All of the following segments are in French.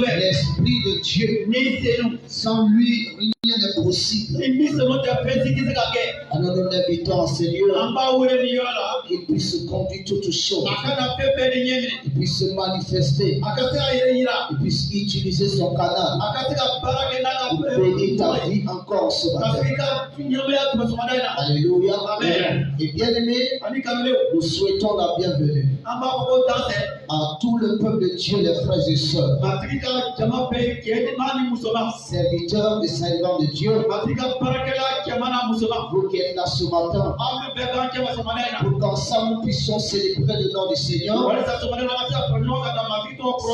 l'Esprit de Dieu. Sans lui, rien n'est possible. Alors nous l'invitons, Seigneur, qu'il puisse conduire toutes choses. Il puisse se manifester. Il puisse utiliser son canal pour bénir ta vie encore ce matin. Alléluia. Et bien aimé, nous souhaitons la bienvenue à tout le peuple de Dieu, les frères et sœurs, serviteurs et servants de Dieu, vous qui êtes là ce matin, pour qu'ensemble nous puissions célébrer le nom du Seigneur.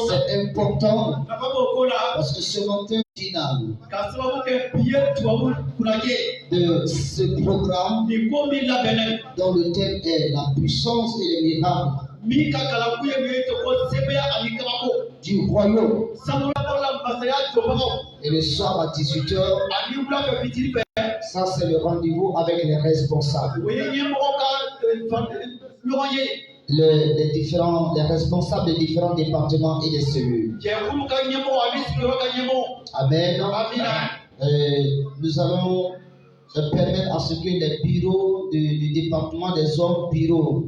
C'est important parce que ce matin final de ce programme dont le thème est la puissance et les miracles du royaume. Et le soir à 18h, ça c'est le rendez-vous avec les responsables. Les responsables des différents départements et des cellules. Amen. Nous allons permettre à ce que les bureaux du département des hommes, bureaux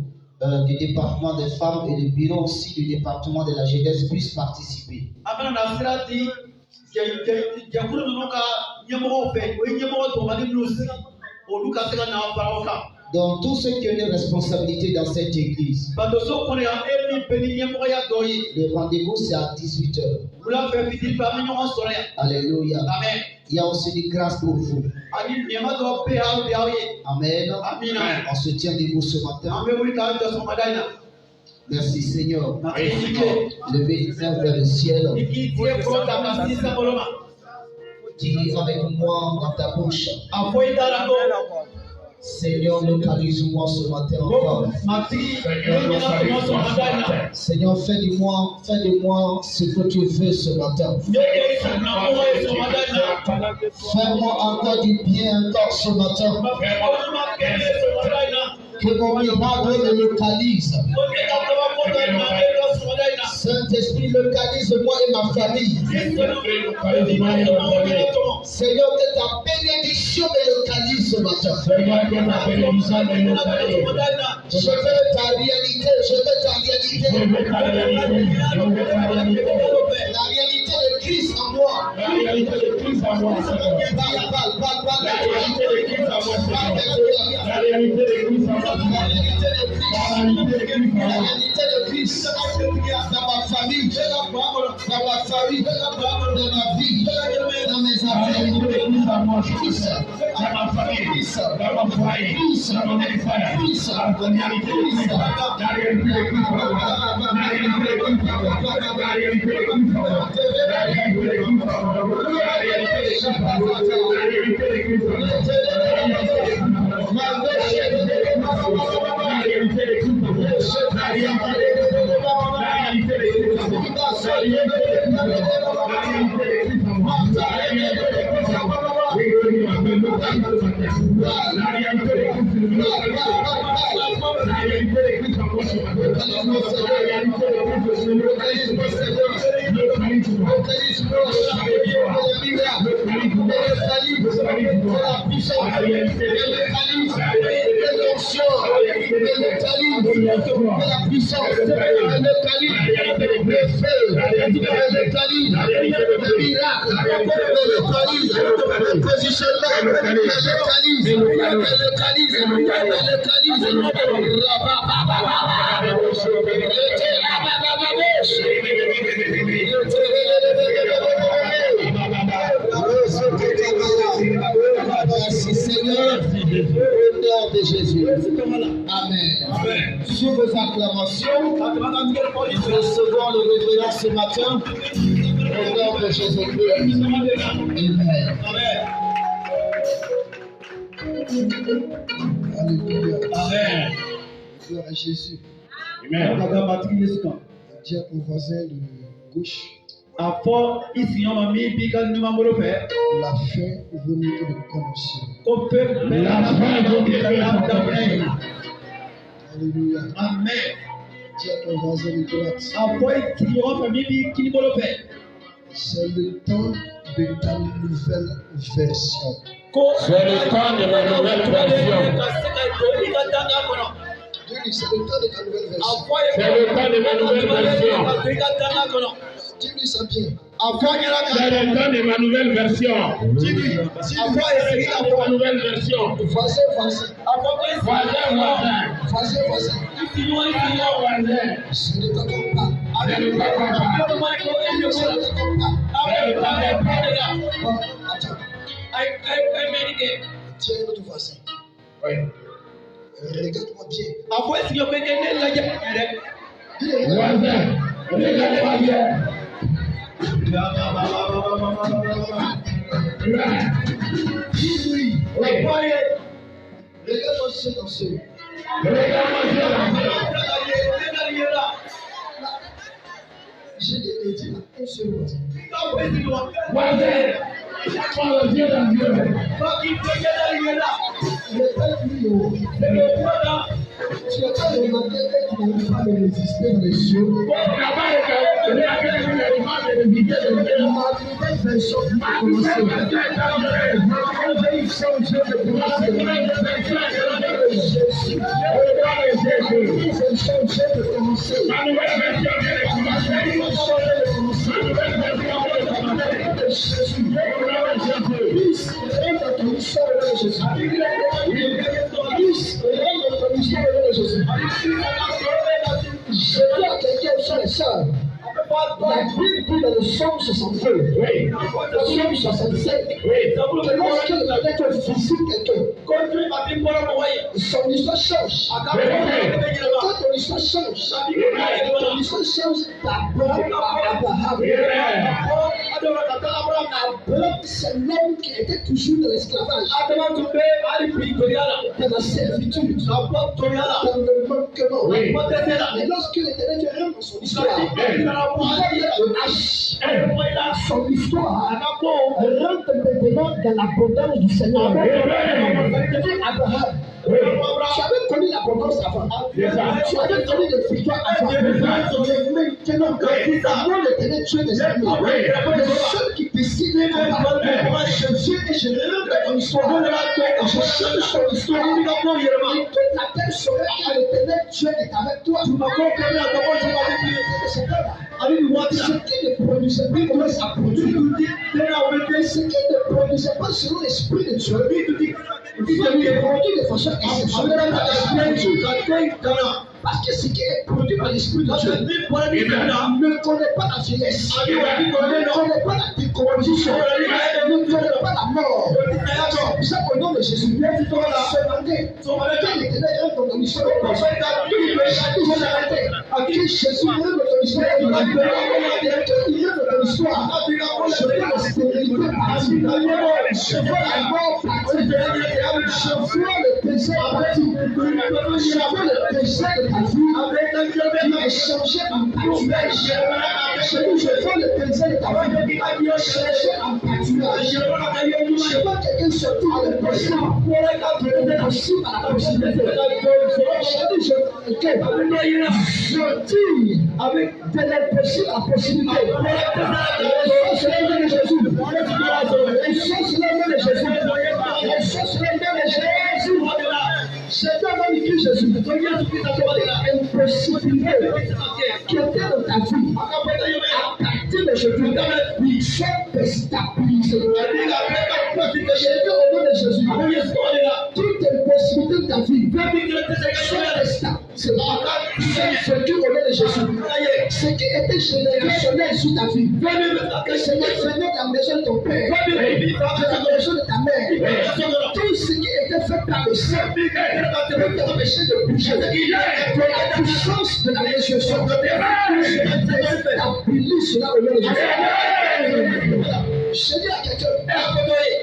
du département des femmes et le bureau aussi du département de la jeunesse puissent participer. Donc, tous ceux qui ont une responsabilité dans cette église, le rendez-vous c'est à 18h. Alléluia. Amen. Il y a aussi une grâce pour vous. Amen. On se tient debout ce matin. Merci Seigneur. Levez les mains vers le ciel. Dis avec moi dans ta bouche. Seigneur, localise-moi ce matin encore. Seigneur, fais de moi ce que tu veux ce matin. Fais-moi encore du bien encore ce matin. Que mon miracle me localise. Saint-Esprit, localise-moi et ma famille. Seigneur, que ta bénédiction me localise ce matin. Je veux ta réalité, La réalité de Christ en moi. La réalité de Christ en moi. La réalité de Christ en moi. Dans ma famille, dans ma vie, dans mes affaires, dans ma famille, dans mon foyer, dans mon église, dans mon église, Merci Seigneur, au nom de Jésus. Amen. Sur vos acclamations, recevons le révérend ce matin, au nom de Jésus-Christ. Amen. Alléluia. Amen. Gloire à Jésus. Amen. Dis à ton voisin de gauche. La fin vomit de commotion. La fin vomit de commotion. Alléluia. Amen. Dis à ton voisin de droite. C'est le temps de ta nouvelle version. C'est le temps de ma nouvelle version. C'est le temps de ta nouvelle version. C'est le temps de ma nouvelle version. Dis-lui ça bien. C'est le temps de ma nouvelle version. Dis-lui. C'est ma nouvelle version. Voisin, voisin. Voisin, voisin. Voisin, voisin. Voisin. Ce ne t'attends pas. C'est le temps de Ce ne t'attends pas. Bon, attends. Tiens notre voisin. Oui. Regarde-moi bien. Voisin, regardez-moi bien. Dis-lui. Oui. Regarde-moi ce danseur. Regardez-moi bien. J'ai dit un seul voisin. Voisin, prends le Dieu dans Dieu. Le père lui, tu n'as pas remarqué que tu n'arrives pas à résister dans les cieux. Ma nouvelle version qui va commencer. Je vais changer de commencer. Jésus. Je vais changer de commencer. Ma nouvelle version vient de commencer. Je dis à quelqu'un, frère et soeur, la Bible dit dans le psaume 62, Oui. le psaume 65, Oui. que lorsque quelqu'un visite quelqu'un, son histoire change. Quand ton histoire change, ton histoire change d'abord par Abraham. Abraham, c'est l'homme qui était toujours dans l'esclavage, dans la servitude, dans le manquement. Oui. Mais lorsque l'Éternel rentre dans son histoire, il son histoire rentre maintenant dans l'abondance du Seigneur. Abraham, tu avais connu l'abondance avant. Tu avais connu les victoires avant. Mais maintenant, quand l'Éternel Dieu des amis, le seul qui décide de je viens et je rentre dans ton histoire. Je change ton histoire. Et toute la terre saurait que l'Éternel Dieu est avec toi. Ce qui ne produisait pas commence à produire. Ce qui ne produisait pas selon l'Esprit de Dieu, il produit de façon exceptionnelle par l'Esprit de Dieu. Parce que ce qui est produit par l'Esprit de Dieu ne connaît pas la vieillesse, ne connaît pas la décomposition, ne connaît pas la mort. C'est ça qu'au nom de Jésus, ce matin, quel Éternel rentre dans ton histoire, que Jésus rentre dans ton histoire, que il rentre dans ton histoire, je vois la stérilité partie, je vois la mort partie, je vois le péché partie, je vois le péché de ta vie qui est changé en pâturage. Je vois le péché de ta vie changé en pâturage. Je vois quelqu'un sortir dans le péché, aussi par la possibilité. Je dis avec de l'impossible la possibilité. C'est le nom de Jésus. C'est le nom de Jésus. C'est le nom de Jésus. C'est un homme qui Jésus. L'impossibilité qui était dans ta vie, à partir de aujourd'hui, il faut déstabiliser. Je dis au nom de Jésus, toute impossibilité de ta vie, soit déstabilisée. Je dis au nom de Jésus, ce qui était générationnel sur ta vie, que Seigneur venait de la maison de ton père, de la maison de ta mère, tout ce qui était fait par le sang, peut t'empêcher de bouger. La puissance de la résurrection, t'appuie cela au nom de Jésus. Je dis à quelqu'un,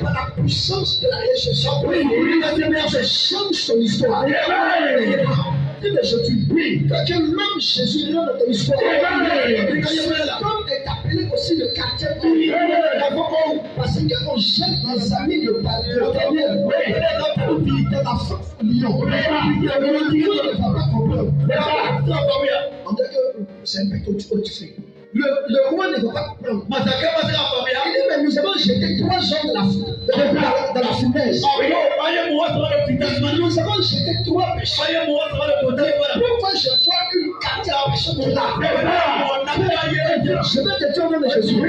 par la puissance de la résurrection, je change ton histoire. Dis de Jésus, que l'homme Jésus rentre dans ton histoire. Comme est appelé aussi le quartier parce qu'on jette les amis de Daniel dans la force lion. On ne va pas comprendre. On dit que c'est un peu que tu fais. Le roi ne va pas comprendre. Nous avons jeté 3 péchés. Pourquoi je vois une 4e personne de là? Je vais te dire au nom de Jésus. Il y a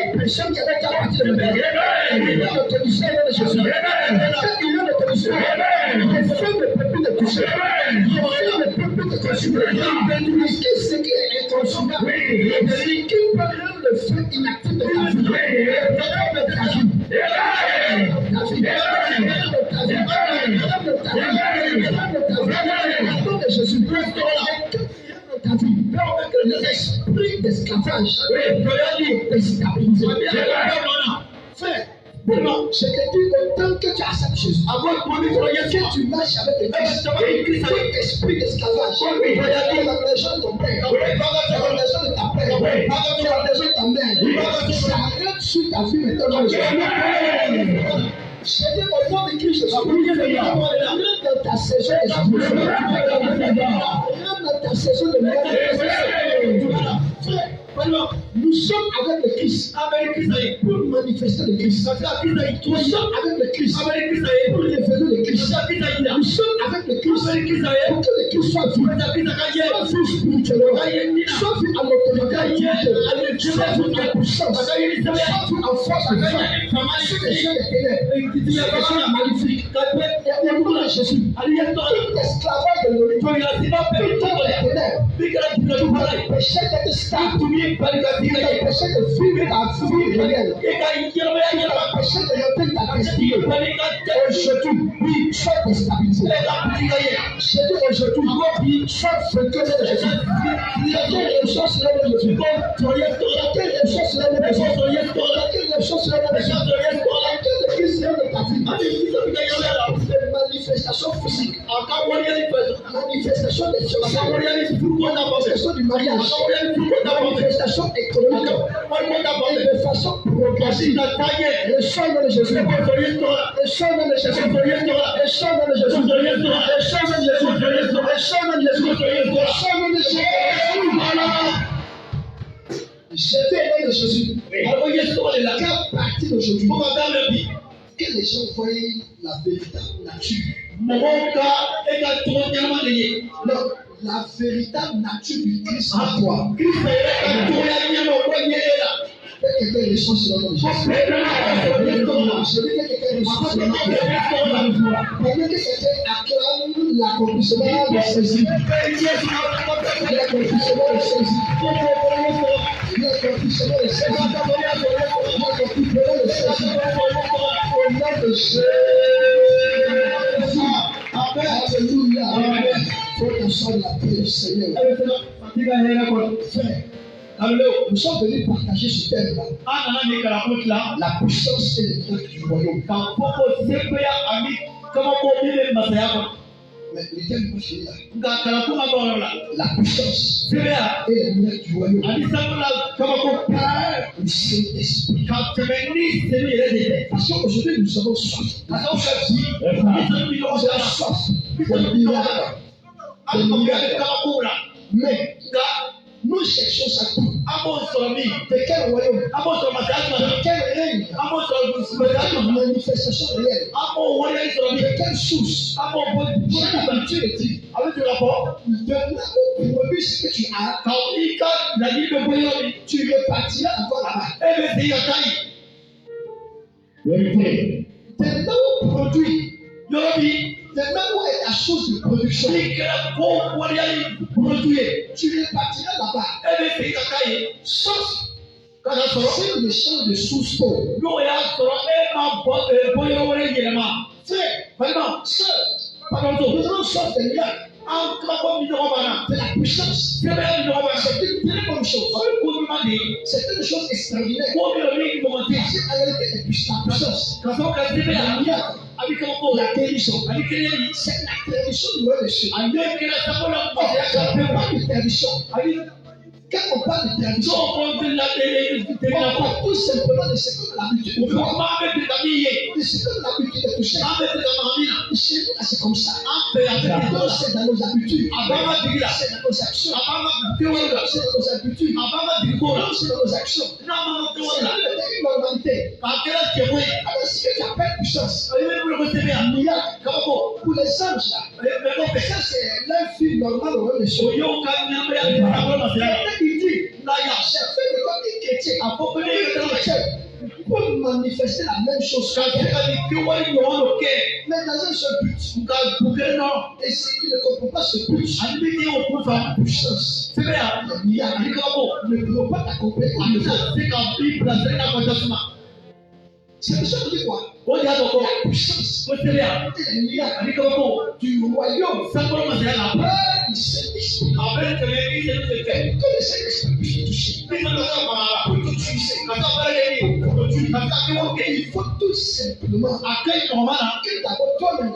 une personne qui avait déjà parti de me dire. Il y a une autorisation au nom de Jésus. Il y a une autorisation. Le feu ne peut plus te toucher. Le feu ne peut plus te consumer. Parce que ce qui est inconsumable, ce qui peut rendre le feu inactif de ta vie, de ta vie. Jésus, l'esprit d'esclavage est déstabilisé. Frère, je te dis autant que tu acceptes Jésus, que tu marches avec le Christ, esprit d'esclavage, dans la maison de ton père, dans la maison de ta père, dans la maison de ta mère, ça arrête sur ta vie maintenant. Je dis au nom de Christ, rentre dans ta saison d'explosion, rentre dans ta saison de manifestation. Nous sommes avec le Christ pour manifester le Christ. Nous sommes avec le Christ pour révéler le Christ. Nous sommes avec le Christ pour que le Christ soit vu. Soit vu spirituellement, soit vu en autorité, soit vu en puissance, soit vu en force de foi. Sur les gens des ténèbres, sur les gens maléfiques. Et au nom de Jésus, tout esclavage de l'origine, tout les ténèbres, tout le péché d'être stable, tout le péché de vivre ta vie réelle, tout le péché de remplir ta destinée. Aujourd'hui, oui, sois déstabilisé. Je dis aujourd'hui, oui, sois vainqueur de Jésus. Quelqu'un reçoit cela de Jésus. Quelqu'un reçoit cela de Jésus. Quelqu'un reçoit cela de Jésus. Quelqu'un de Christ de ta vie. Des manifestations physiques, manifestations des choses, manifestations du mariage, manifestations économiques, et de façon progressive. Le sang de Jésus, le sang de Jésus, le sang de Jésus, le sang de Jésus, le sang de Jésus, le sang de Jésus, le sang de Jésus. Je vais au nom de Jésus. Qu'à partir d'aujourd'hui, que les gens voient la véritable nature. Non, la véritable nature du Christ en toi. Que quelqu'un reçoive cela dans le Jésus. Je veux que quelqu'un reçoive cela dans le Jésus. Pendant que quelqu'un acclame l'accomplissement de Jésus. L'accomplissement de Jésus. L'accomplissement de Jésus. L'accomplissement de Jésus. Au nom de Jésus. Alléluia. Faut qu'on soit la paix du Seigneur. Frère, nous sommes venus partager ce thème-là. La puissance et les miracles du royaume. Mais le thème n'est pas fini là. La puissance et les miracles du royaume. Le Saint-Esprit. Parce qu'aujourd'hui nous avons soif. Nous avons soif de miracles. Mais nous cherchons ça tout. De quel royaume? De quel règne? De quelle manifestation réelle? De quelle source? J'ai l'habitude de dire, de là où produit ce que tu as, tu repartiras encore là-bas. De là où produit, de là où est la source de production, tu repartiras là-bas. Sauf si le champ de source pauvre. Frère, sœur, nous avons soif de miracles. De la puissance. C'est une très bonne chose. C'est une chose extraordinaire. En réalité, la puissance, la miracle, la guérison, c'est la tradition du roi des cieux. Quand on parle de tradition, quand on parle de tradition, on parle tout simplement de ce qu'on a l'habitude de voir. De ce qu'on a l'habitude de toucher. Chez nous, c'est comme ça. Donc, c'est dans nos habitudes. C'est dans nos actions. C'est dans nos habitudes. C'est dans nos actions. C'est une normalité. Alors, ce que tu appelles puissance, miracle, Pour les anges, ça c'est l'infime normal au même échelle. Il dit, j'ai fait de toi une chrétien. Pour manifester la même chose. Mais dans un seul but. Et si tu ne comprends pas ce but, la puissance, ne pourra pas t'accompagner. C'est ça qui dit quoi? La puissance du royaume. Il s'est exprimé. Que le Saint-Esprit puisse toucher. Il faut tout simplement que d'abord toi-même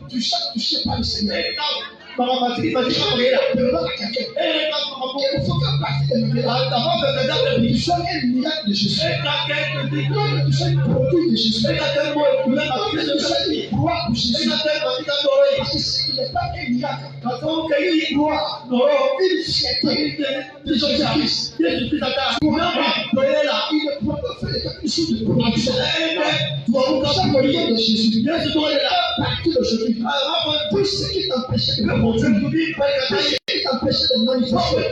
tu sois touché par le Seigneur. Il faut qu'à partir de maintenant, tu sois un miracle de Jésus. Tu sois un produit de Jésus. Tu sois une gloire de Jésus. Parce que s'il n'est pas un miracle, une gloire, une fierté de Jésus-Christ, il ne pourra pas faire quelque chose de production. Ça me vient de Jésus. À partir d'aujourd'hui, tout ce qui t'empêchait de montrer, tout ce qui t'empêchait de manifester,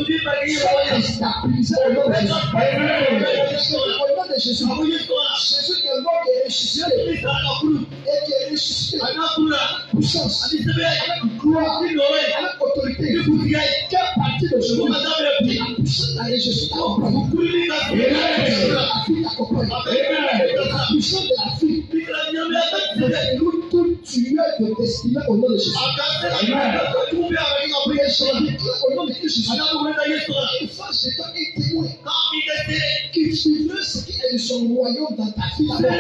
soyez stabilisé au nom de Jésus. Au nom de Jésus, Jésus qui est mort et ressuscité, et qui est ressuscité avec puissance, avec gloire, avec autorité, qu'à partir d'aujourd'hui, la puissance de la ressuscité t'accompagne. La puissance de la fille, tout tueur de destinée au nom de Jésus. Au nom de Jésus, il faut se faire un témoin qui vivrait ce qui est de son royaume dans ta vie. La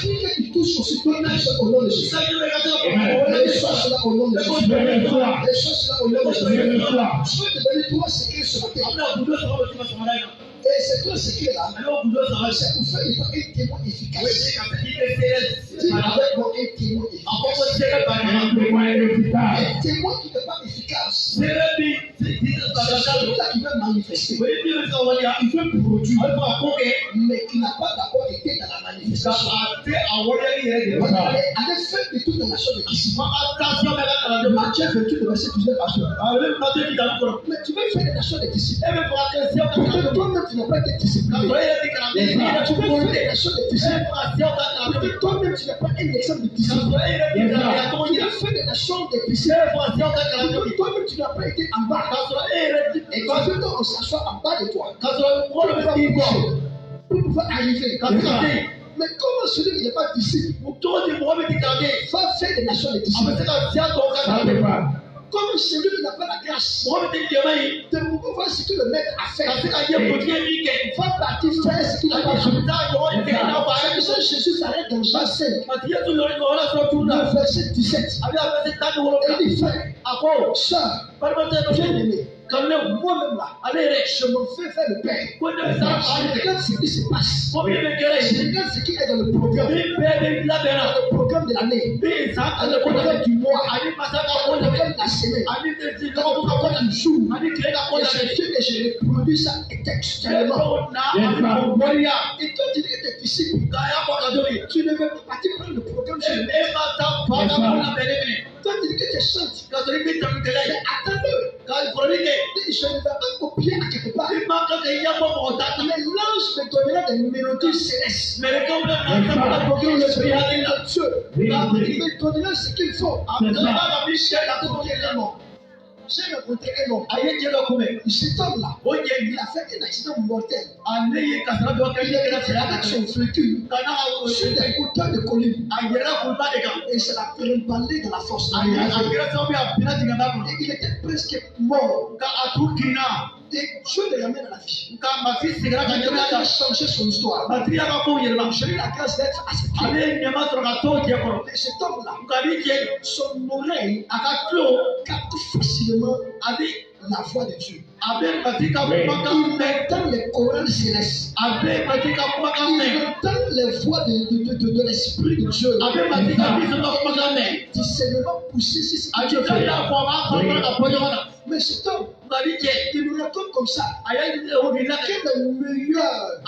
fille qui touche aussi tout le monde au nom de Jésus. Les choses là au nom de Jésus. Les choses là au nom de Jésus. Je vais te donner trois secrets ce matin. Et ces trois secrets-là, c'est pour faire de toi un témoin efficace. Dis avec moi un témoin efficace. Un témoin qui n'est pas efficace. C'est celui-là qui veut manifester. Il veut produire. Mais qui n'a pas d'abord été dans la manifestation. Allez faire de toutes les nations de disciples. Matthieu 28, verset 19 à 20. Mais tu veux faire des nations de disciples. Toi-même, tu n'as pas été discipliné. Tu veux faire des nations de disciples. Toi-même, tu n'as pas un exemple de disciple. Tu veux faire des nations de disciples. Toi-même, tu n'as pas été en bas. Et quand on s'assoit en bas de toi, pour pouvoir arriver. Mais comment celui qui n'est pas disciple va faire des nations de disciples? Comme celui qui n'a pas la grâce de pouvoir voir ce que le maître a fait, va partir faire ce qu'il a pas fait. C'est pour ça que Jésus s'arrête dans Jean 5, le verset 17. Et il dit, frère, soeur, bien-aimé, moi-même là, je me fais faire le pain. Je regarde ce qui se passe. Je regarde ce qui est dans le programme. Dans le programme de l'année. Dans le programme du mois. Dans le programme de la semaine. Dans le programme du jour. Et je reproduis ça textuellement. Et toi, tu dis que tu es disciple. Tu ne veux pas partir prendre le programme chez lui. Toi, tu dis que tu chantes. Mais attends-le. Je ne vais pas copier à quelque part. Mais l'ange me donnera des mélodies célestes. Il me donnera ce qu'il faut. J'ai rencontré un homme. Cet homme-là, il a fait un accident mortel. Il est avec son véhicule sur des hauteurs de colline. Et ça l'a trimballé dans la fosse. Et il était presque mort. Et Dieu le ramène à la vie. Il a changé son histoire. J'ai eu la grâce d'être à ses pieds. Et cet homme-là, son oreille capte facilement la voix de Dieu. Il entend les chorales célestes. Il entend les voix de l'Esprit de Dieu. Discernement poussé si c'est Dieu fait. Mais cet homme, Il nous raconte comme ça. Quel est le meilleur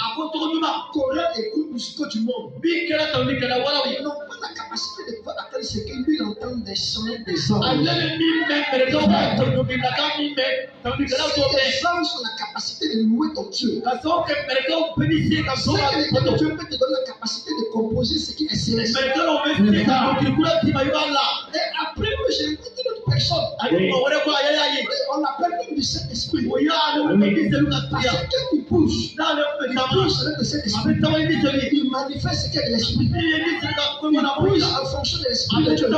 chorale écoute musicaux du monde? Ils n'ont pas la capacité de pouvoir attendre ce que lui entend des chants des anges. Les anges ont la capacité de louer ton Dieu. Dieu peut te donner la capacité de composer ce qui est céleste. Et après, moi, j'ai écouté une autre personne. On l'appelle l'homme du Saint-Esprit. Parce qu'il bouge. Il bouge avec le Saint-Esprit. Il manifeste ce qu'est l'Esprit. Il bouge en fonction de l'Esprit de Dieu.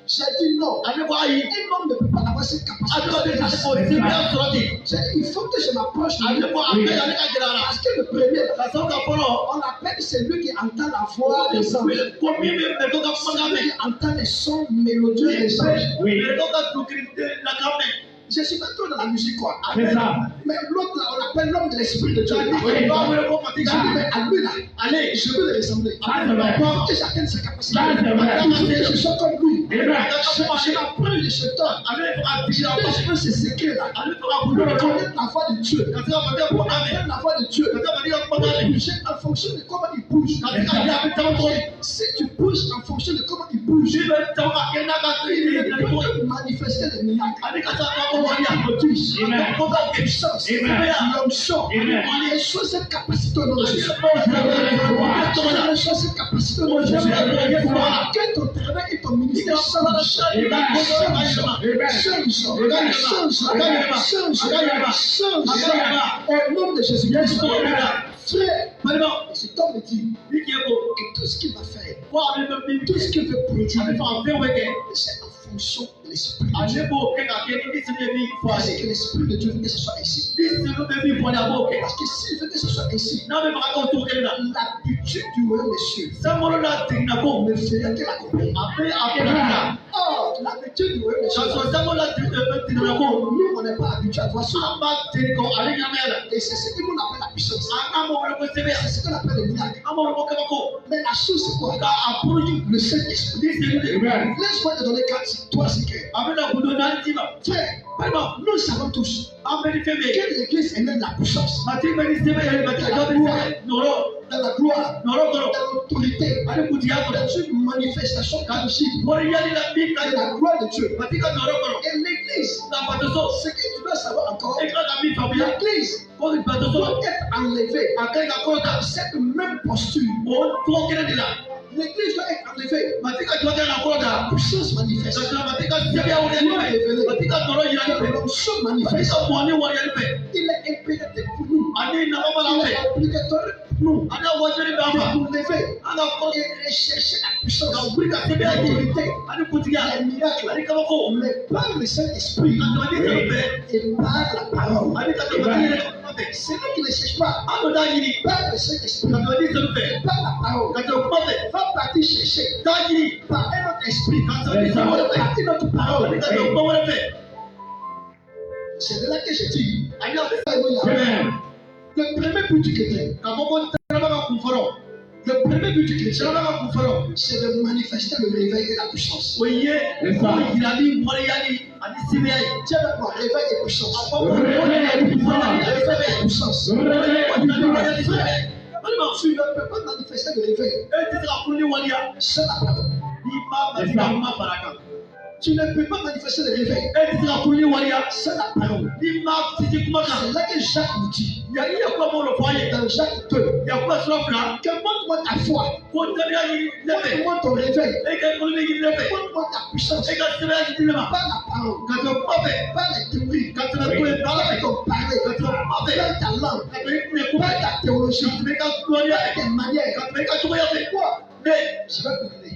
J'ai dit non. Un homme ne peut pas avoir cette capacité. Il faut que je m'approche de lui. Parce que le premier, on appelle celui qui entend la voix des anges. Celui qui entend les sons mélodieux des anges. Je suis pas trop dans la musique, quoi. Mais l'autre là, on l'appelle l'homme de l'Esprit de Dieu. J'ai dit, mais à lui là, allez, je veux le ressembler. Pour que j'atteigne sa capacité. Que je sois comme lui. Je m'approche de ce temps. Je veux ce secret là. Pour connaître la voix de Dieu. Pour connaître la voix de Dieu. En fonction de comment il bouge. Si tu bouges en fonction de comment il bouge, il peut manifester les miracles. Les choses cette capacité au nom de Jésus. Les choses cette capacité au nom de Jésus. Que ton travail et ton ministère changent. Au nom de Jésus. Frère, cet homme me dit que tout ce qu'il va faire, tout ce qu'il veut produire, c'est en fonction de l'Esprit de Dieu. Parce que l'Esprit de Dieu veut que ce soit ainsi. Parce que s'il veut que ce soit ainsi, l'habitude du royaume des cieux ne ferait que l'accompagner. Or, l'habitude du royaume des cieux, nous, on n'est pas habitué à voir cela. Et c'est ce que nous appelle la puissance. C'est ce qu'on appelle le miracle. Mais la chose, c'est quoi? Le Saint-Esprit. Laisse-moi te donner 3 secrets. Frère, nous savons tous que l'église est née de la puissance. Dans la gloire, dans l'autorité, dans une manifestation tangible de la gloire de Dieu. Et l'église, ce que tu dois savoir encore, l'église doit être enlevée dans cette même posture. L'église doit être enlevée. La puissance manifeste. L'onction manifeste. Il est impératif pour nous. Il est obligatoire pour nous de nous lever et rechercher la puissance, l'autorité, les miracles, mais par le Saint-Esprit et par la parole. C'est nous qui ne cherchons pas par le Saint-Esprit, par la parole. Va partir chercher par un autre esprit, par une autre parole. C'est de là que je dis, le premier but du chrétien, c'est de manifester le réveil et la puissance. Tiens d'abord, réveil et puissance. Réveil et puissance. Tu ne peux pas manifester le réveil sans la parole. Tu ne peux pas manifester le réveil sans la parole. C'est là que Jacques nous dit. Dans Jacques 2, que montre-moi ta foi, montre-moi ton réveil, montre-moi ta puissance, par la parole, par les théories, par ton parler, par ta langue, par ta théologie, par tes manières. Quoi? Mais je vais te donner.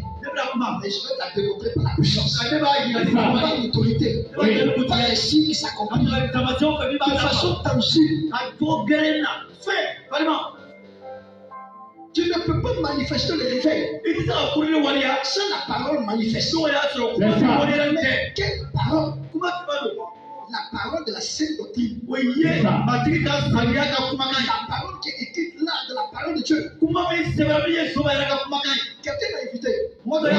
Mais je vais te démontrer par la puissance, par l'autorité, par les signes qui s'accomplissent de façon tangible. Tu ne peux pas manifester le réveil sans la parole manifestée. Mais quelle parole? La parole de la sainte doctrine. La parole qui est écrite là, de la parole de Dieu. Quelqu'un m'a invité. Je l'ai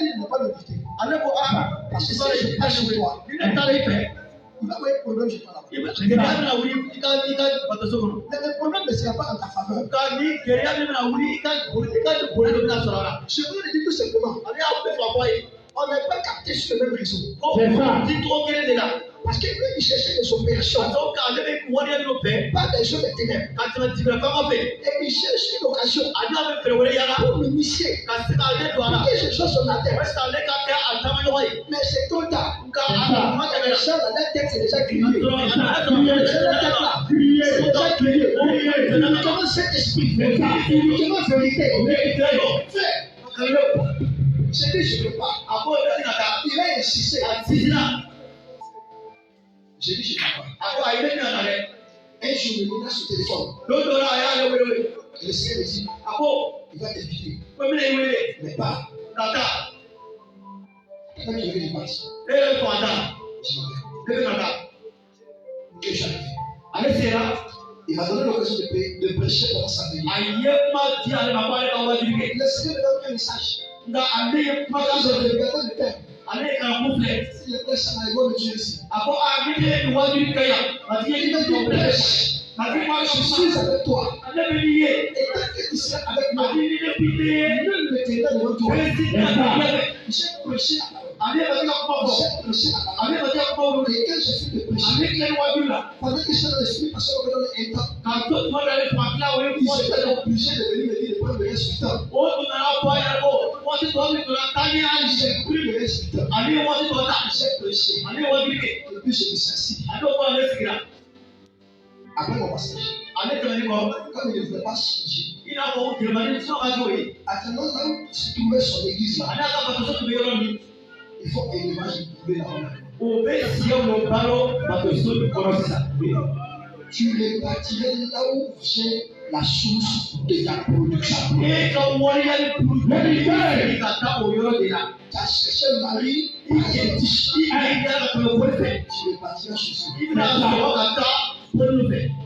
dit de ne pas m'inviter. Parce que si je passe chez toi, il va y avoir un problème chez toi là-bas. Le problème ne sera pas en ta faveur. Je veux le dire tout simplement. On n'est pas capté sur le même réseau. Parce qu'il veut chercher des opérations. Pas des jeux de ténèbres. Et il cherche une occasion pour m'initier. Pour que je sois son atteinte. Mais c'est trop tard. Ça, dans la tête, c'est déjà crié. C'est déjà crié. Comment cet esprit? Comment vérité? Fais. C'est dit, je ne peux pas. Il a insisté. J'ai dit, je ne peux pas. Un jour, il me met sur le téléphone. Et le Seigneur me dit, il va t'inviter. Mais pas. Quand je vais lui partir. Je m'en vais. Que j'arrive. Il m'a donné l'occasion de prêcher pendant sa vie. Le Seigneur me donne un message. Ils ont regardé le thème. Si le prêche ça va me tuer ici. Il m'a dit, prêche. Je suis avec toi. Et tant que tu seras avec moi, nul ne t'aidera devant toi. J'ai prêché la parole. J'ai prêché la parole. Et quand j'ai fini de prêcher, pendant que je suis dans l'esprit, parce qu'on me donne un temps, ils étaient obligés de venir me dire de prendre le reste du temps. J'ai pris le reste du temps. J'ai prêché. Et puis je me suis assis. Après mon passage, comme il ne voulait pas changer, attendant là où se trouvait son église là, il faut que l'image de trouver là-haut. Tu les bâtirais là où vient la source de ta production. Tu as cherché le mari, tu les bâtiras chez lui.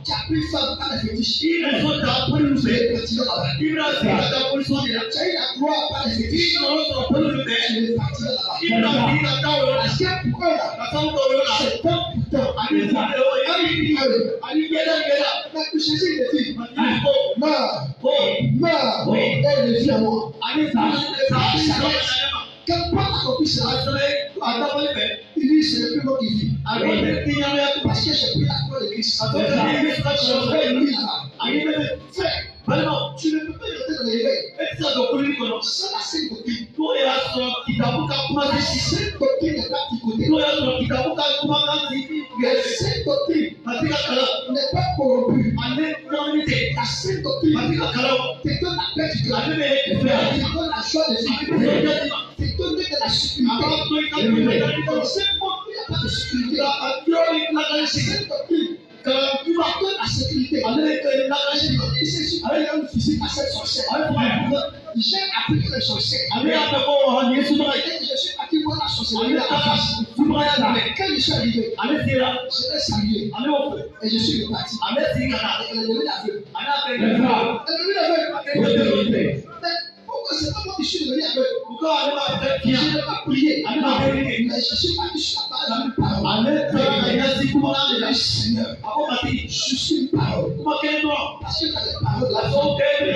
Tu as pris femme par la fétiche. Tu les bâtiras là-bas. Tu as eu la gloire par les fétiches. Tu les bâtiras là-bas. Parce que pour eux là, c'est temps pour temps. Mais Jésus il dit, meurs, et reviens à moi. Quand Paul accomplit cela, il dit, c'est le plus long qui vit. Parce que j'ai pris la croix de Christ. Je vais lui là-bas. Frère, tu ne peux pas rester dans les réveils sans la sainte doctrine. La sainte doctrine n'est pas tricotée. La sainte doctrine n'est pas corrompue. La sainte doctrine te donne la paix du cœur, te donne la joie de vivre, te donne de la sécurité. Dans cette monde, il n'y a pas de sécurité. La sainte doctrine te donne la sécurité. Il s'agit de un physique à cette sorcière. J'ai appris que les sorcières. Et je suis parti voir la sorcellerie à la face. Quand je suis arrivé, je l'ai salué. Et je suis reparti. Elle est devenue aveugle. Elle est devenue aveugle. Mais pourquoi c'est pas moi qui suis devenu aveugle? Je n'ai pas prié. Mais je suis parti sur la base d'une parole. Seigneur, je suis une parole. Parce que dans les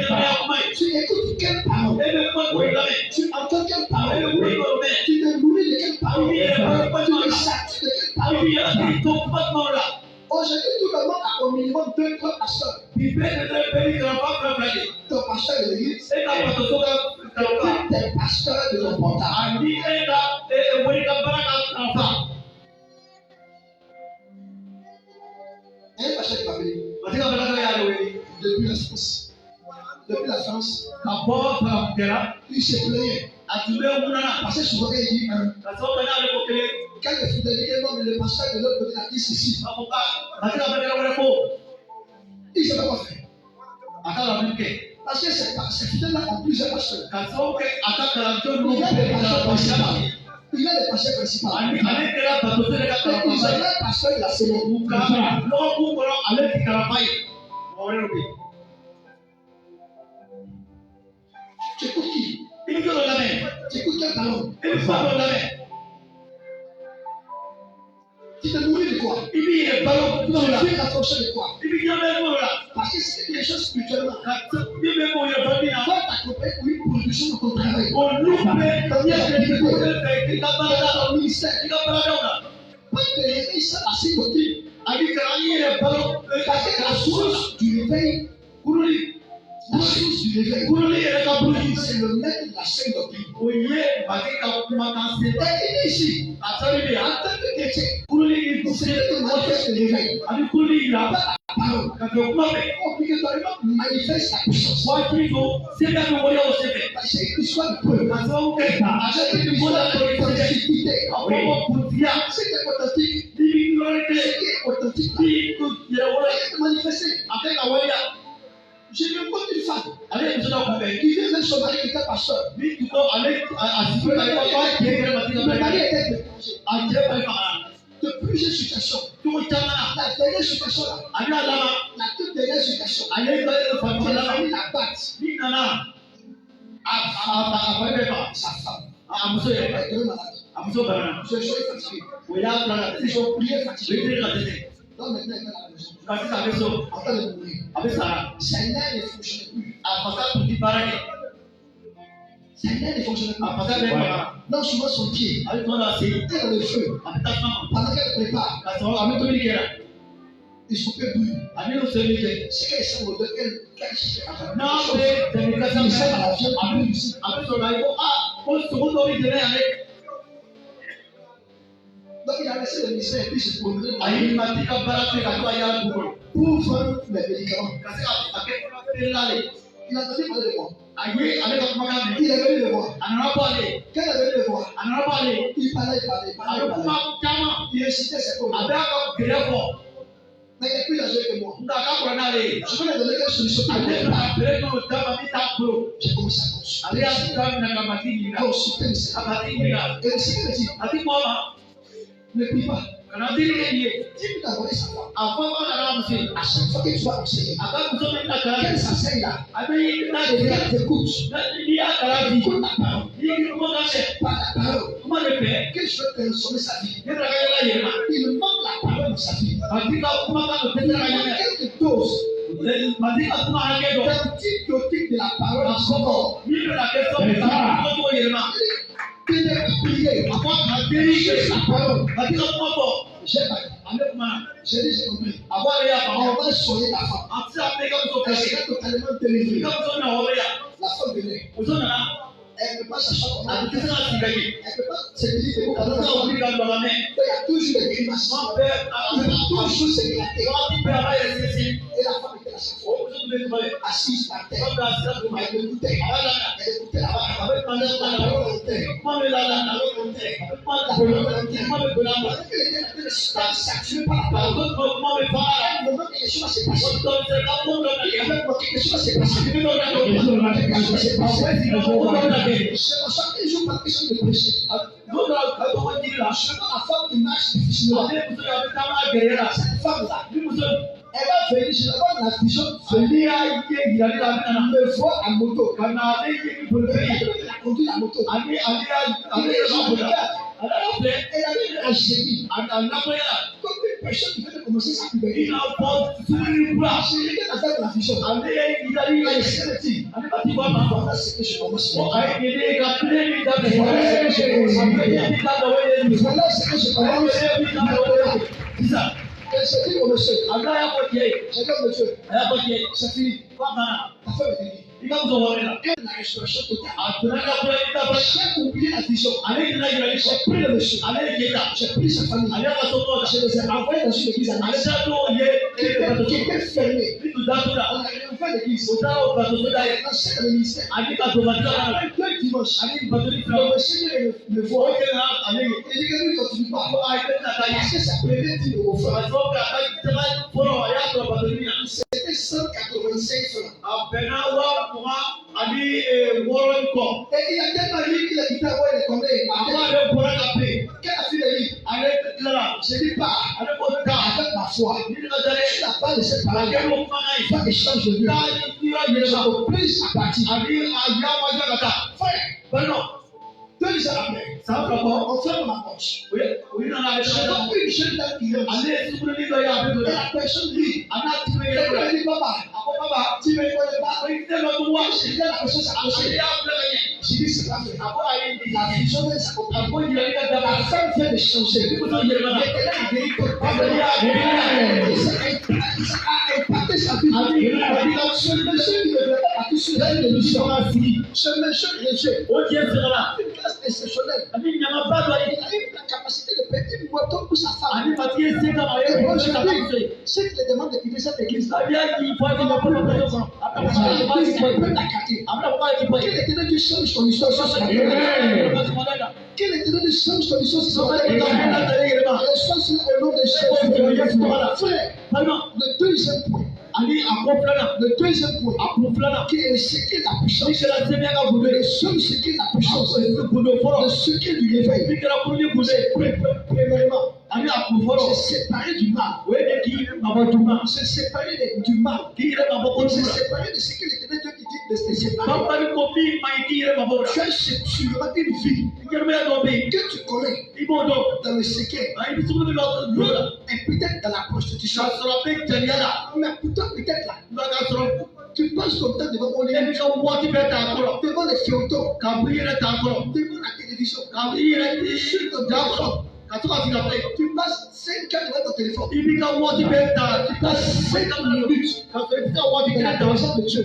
paroles, tu écoutes quelle parole? Tu entends quelle parole? Tu te nourris de quelle parole? Tu te satures de quelle parole? Aujourd'hui, tout le monde a au minimum 2-3 pasteurs. Ton pasteur de l'église, tes pasteurs de ton portable. Un pasteur qui m'a venu depuis la France. Depuis la France, il se plaignait. Parce que souvent, il dit quand le fidélité est mort, le pasteur de l'autre côté a dit ceci. Il ne sait pas quoi faire. Parce que ces fidèles-là ont plusieurs pasteurs. Il y a des pasteurs principaux. Il y a des pasteurs principaux. Ils ont un pasteur de la semaine. Tu écoutes qui? Tu Tu écoutes quel ballon? Une fois dans la main. Tu te nourris de quoi? Il dit le ballon Tu dans la fais la fonction de quoi? Il dit qu'il y a même là. Parce que c'est des choses spirituellement. Il dit même il y a pas bien. Toi, ta copain pour une production de ton travail. On loupe Ton ministère. Il a pas là. Pas de réveil, ça assez côté. Avec le ballon, Parce que la source du réveil, la source du réveil, c'est le maître de la chaîne doctrine. Et il est ici, en tant que chrétien, c'est lui qui manifeste le réveil. Pas la parole. Obligatoirement manifeste la puissance. C'est une histoire de preuve. C'est une histoire d'authenticité. C'est authentique. Ce qui est authentique, c'est manifesté. J'ai vu beaucoup de femmes qui viennent même son mari qui était pasteur. Le mari était de plusieurs situations. La dernière situation là, la toute dernière situation, il a fallu la battre. Sa femme. Elle était malade. Je suis fatigué. Ils ont prié fatigué. Donc maintenant, elle est à la maison. En train de mourir. Sa nerf ne fonctionne plus. Sa nerf ne fonctionne plus. Non, souvent son pied est dans le feu. Pendant qu'elle prépare, il se peut plus. C'est qu'elle sent l'odeur qu'elle cherche. Il sent la viande en plus. Donc il a laissé le ministère et puis se promener pour vendre les médicaments. Il a entendu parler de moi. Il est venu le voir. Quand il est venu le voir, il parlait. Il incitait ses problèmes. Mais il est plus âgé que moi. Je peux lui donner quelle solution pour lui. J'ai commencé à consulter. Et le Seigneur me dit, ne prie pas. Dis-lui d'envoyer sa femme. À chaque fois que tu vas enseigner, qu'elle s'enseigne là, et qu'elle t'écoute. Écoute la parole. Par la parole, que je veux transformer sa vie. Il manque la parole dans sa vie. Il manque quelque dose d'antibiotique de la parole dans son corps. Il ne peut prier. Juste la parole. J'ai dit, j'ai compris. On va soigner la femme. Elle sera totalement délivrée. La femme venait. Elle ne peut pas chercher comment. Elle ne peut pas se délivrer. Il y a toujours des grimaces. Il va toujours s'éclater. Et la femme était à chaque fois assise par terre. Elle écoutait. Elle écoutait la parole. La parole entrait. La parole entrait. Elle était saturée par la parole. Le moment que Yeshua s'est passé. Le moment que Yeshua s'est passé. C'est pour ça que je parle question de péché. Je vois la femme qui marche difficilement. Cette femme-là, elle va venir, je la vois dans la vision, venir me voir en moto. Elle a conduit la moto. Elle avait un génie. Comme une personne qui veut commencer sa puberté. Je l'ai dans la vision. Elle s'est dit, voilà ce que je commence. Voilà ce que je commence. Elle s'est dit au monsieur. J'ai dit au monsieur, c'est fini. Ta femme est finie. Et la restauration totale. J'ai oublié la vision. J'ai pris le monsieur. J'ai pris sa famille. Je les ai envoyés dans une église à Nice qui était fermée. On a réouvert l'église. On a lancé le ministère. Après 2 dimanches, le monsieur me voit. Il dit que lui ne continue pas. Parce que ça prenait 10 euros. C'était 185 francs. Et il a tellement dit qu'il a quitté avoir les combien. Quelle a fait le livre? Je dis pas avec ma foi. Tu n'as pas laissé parler. Pas échange de Dieu. Je me prise à partir. Frère, 2 ans après, Ça va pas. on ferme la poche. Oui, oui, non, là, Je vois une jeune dame qui est allez, si vous voulez, il y a un peu de et la personne dit, Anna, tu veux elle dire, me dit, papa, papa, tu me connais pas. il te le doigt. Je dis à la personne s'approcher. Il y a plein de Je dis, c'est pas vrai. Après, il La vision de sa compagne. Après, il y a une La femme vient de changer. Il faut dire, Elle là. était là, elle guérit pour pas Il y a elle partait sa vie. Ce monsieur qui ne veut pas partir sur elle, de mission a fini. Ce monsieur rejet. Oh, Dieu sera là. Une classe exceptionnelle. Il n'y a pas de Il a eu la capacité de payer une moto pour sa femme. Ani Mathieu, c'est dans ma Et vie. aujourd'hui, ceux qui le demandent de quitter cette église là, Ça vient qu'il faut aller dans le programme. Après, ça va l'église être qui peut t'accater. Après, on va équiper. Quel était le Dieu change ton histoire sur ce matin? Quel était le Dieu change ton histoire sur ce matin? Je change au nom de Jésus. Frère, le deuxième point. Le deuxième point, qui est le secret de la puissance. Le seul secret de la puissance. Le secret du réveil. Premièrement, se séparer du mal. Se séparer du mal. Se séparer de ce que l'Éternel Dieu dit de se séparer. Tu as sûrement une vie que tu connais dans le secret. Et peut-être dans la prostitution. Mais pourtant, peut-être là, tu passes ton temps devant mon lit, devant les photos, devant la télévision, sur ton téléphone. Tu passes 5 ans devant ton téléphone. Tu passes 5 minutes dans la maison de Dieu.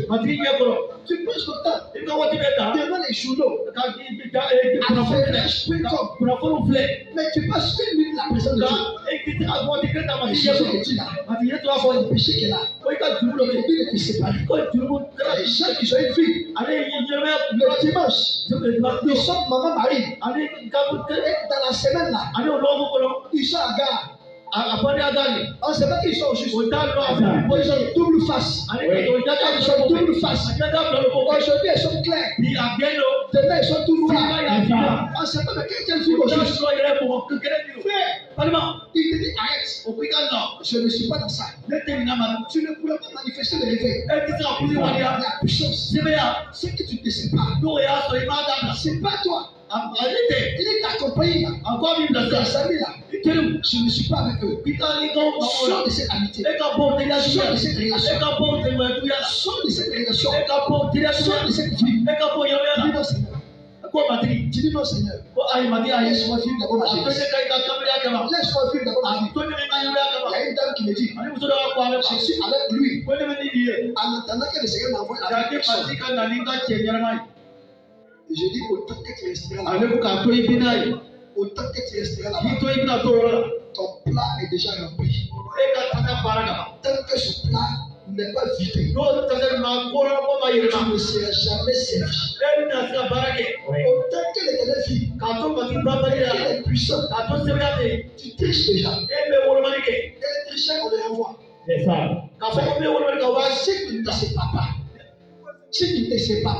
Tu passes ton temps devant les journaux. Affaires.com. Mais tu passes 1 minute dans la présence de Dieu. Et Jésus dit là, le péché qui est là, il dit de te séparer. Les gens qui ont une vie, le dimanche, ils sont maman Marie. Et dans la semaine là, ils sont à gare. On ne sait pas qu'ils sont juste. Ils ont double face. Ils sont double face. Aujourd'hui, ils sont clairs. Demain, ils sont tout noirs. On ne sait pas de quelle vie aujourd'hui. Frère, il te dit arrête. Je ne suis pas dans ça. Tu ne pourras pas manifester le réveil. La puissance. Ce que tu ne sais pas. C'est pas toi. Il est accompagné là. Dans sa vie là. Je ne suis pas avec eux. Sors de cette amitié. Sors de cette relation. Sors de cette relation. Sors de cette vie. Dis non Seigneur. Dis non Seigneur. Laisse-moi vivre d'abord ma jeunesse. Laisse-moi vivre d'abord ma vie. Il y a une dame qui me dit, je suis avec lui. En attendant que le Seigneur m'envoie la personne. Et je dis autant que tu resteras là. Autant que tu resteras là. Ton plat est déjà rempli. Tant que ce plat n'est pas vidé, tu ne seras jamais servi. Autant que l'Éternel vit, il est puissant. Tu triches déjà. Et le tricheur, on le renvoie. Si tu ne sais pas. Si tu ne sais pas,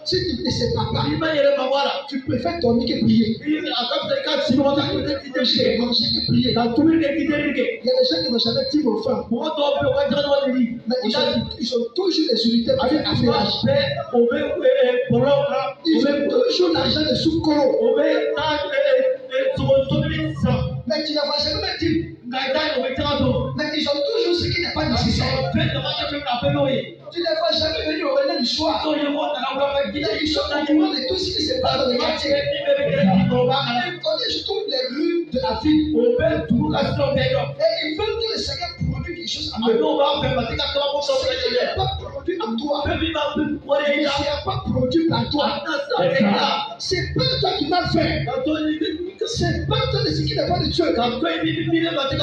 si tu ne sais pas, tu préfères dormir que prier. Tu préfères manger que prier. Il y a des gens qui n'ont jamais dit vos femmes. Mais ils ont toujours les unités pour faire affaire. Ils ont toujours l'argent de sous-coro. Mais tu n'as jamais dit. Mais ils ont toujours ce qui n'est pas nécessaire. Tu ne vas jamais venir au réveil du soir. Ils sont au courant de tout ce qui se passe dans le quartier. Ils connaissent toutes les rues de la ville. Et ils veulent que le Seigneur produise quelque chose en eux. Ce qui n'est pas produit en toi, il ne sera pas produit par toi. C'est pas toi qui m'as fait. C'est pas toi de ce qui n'est pas de Dieu.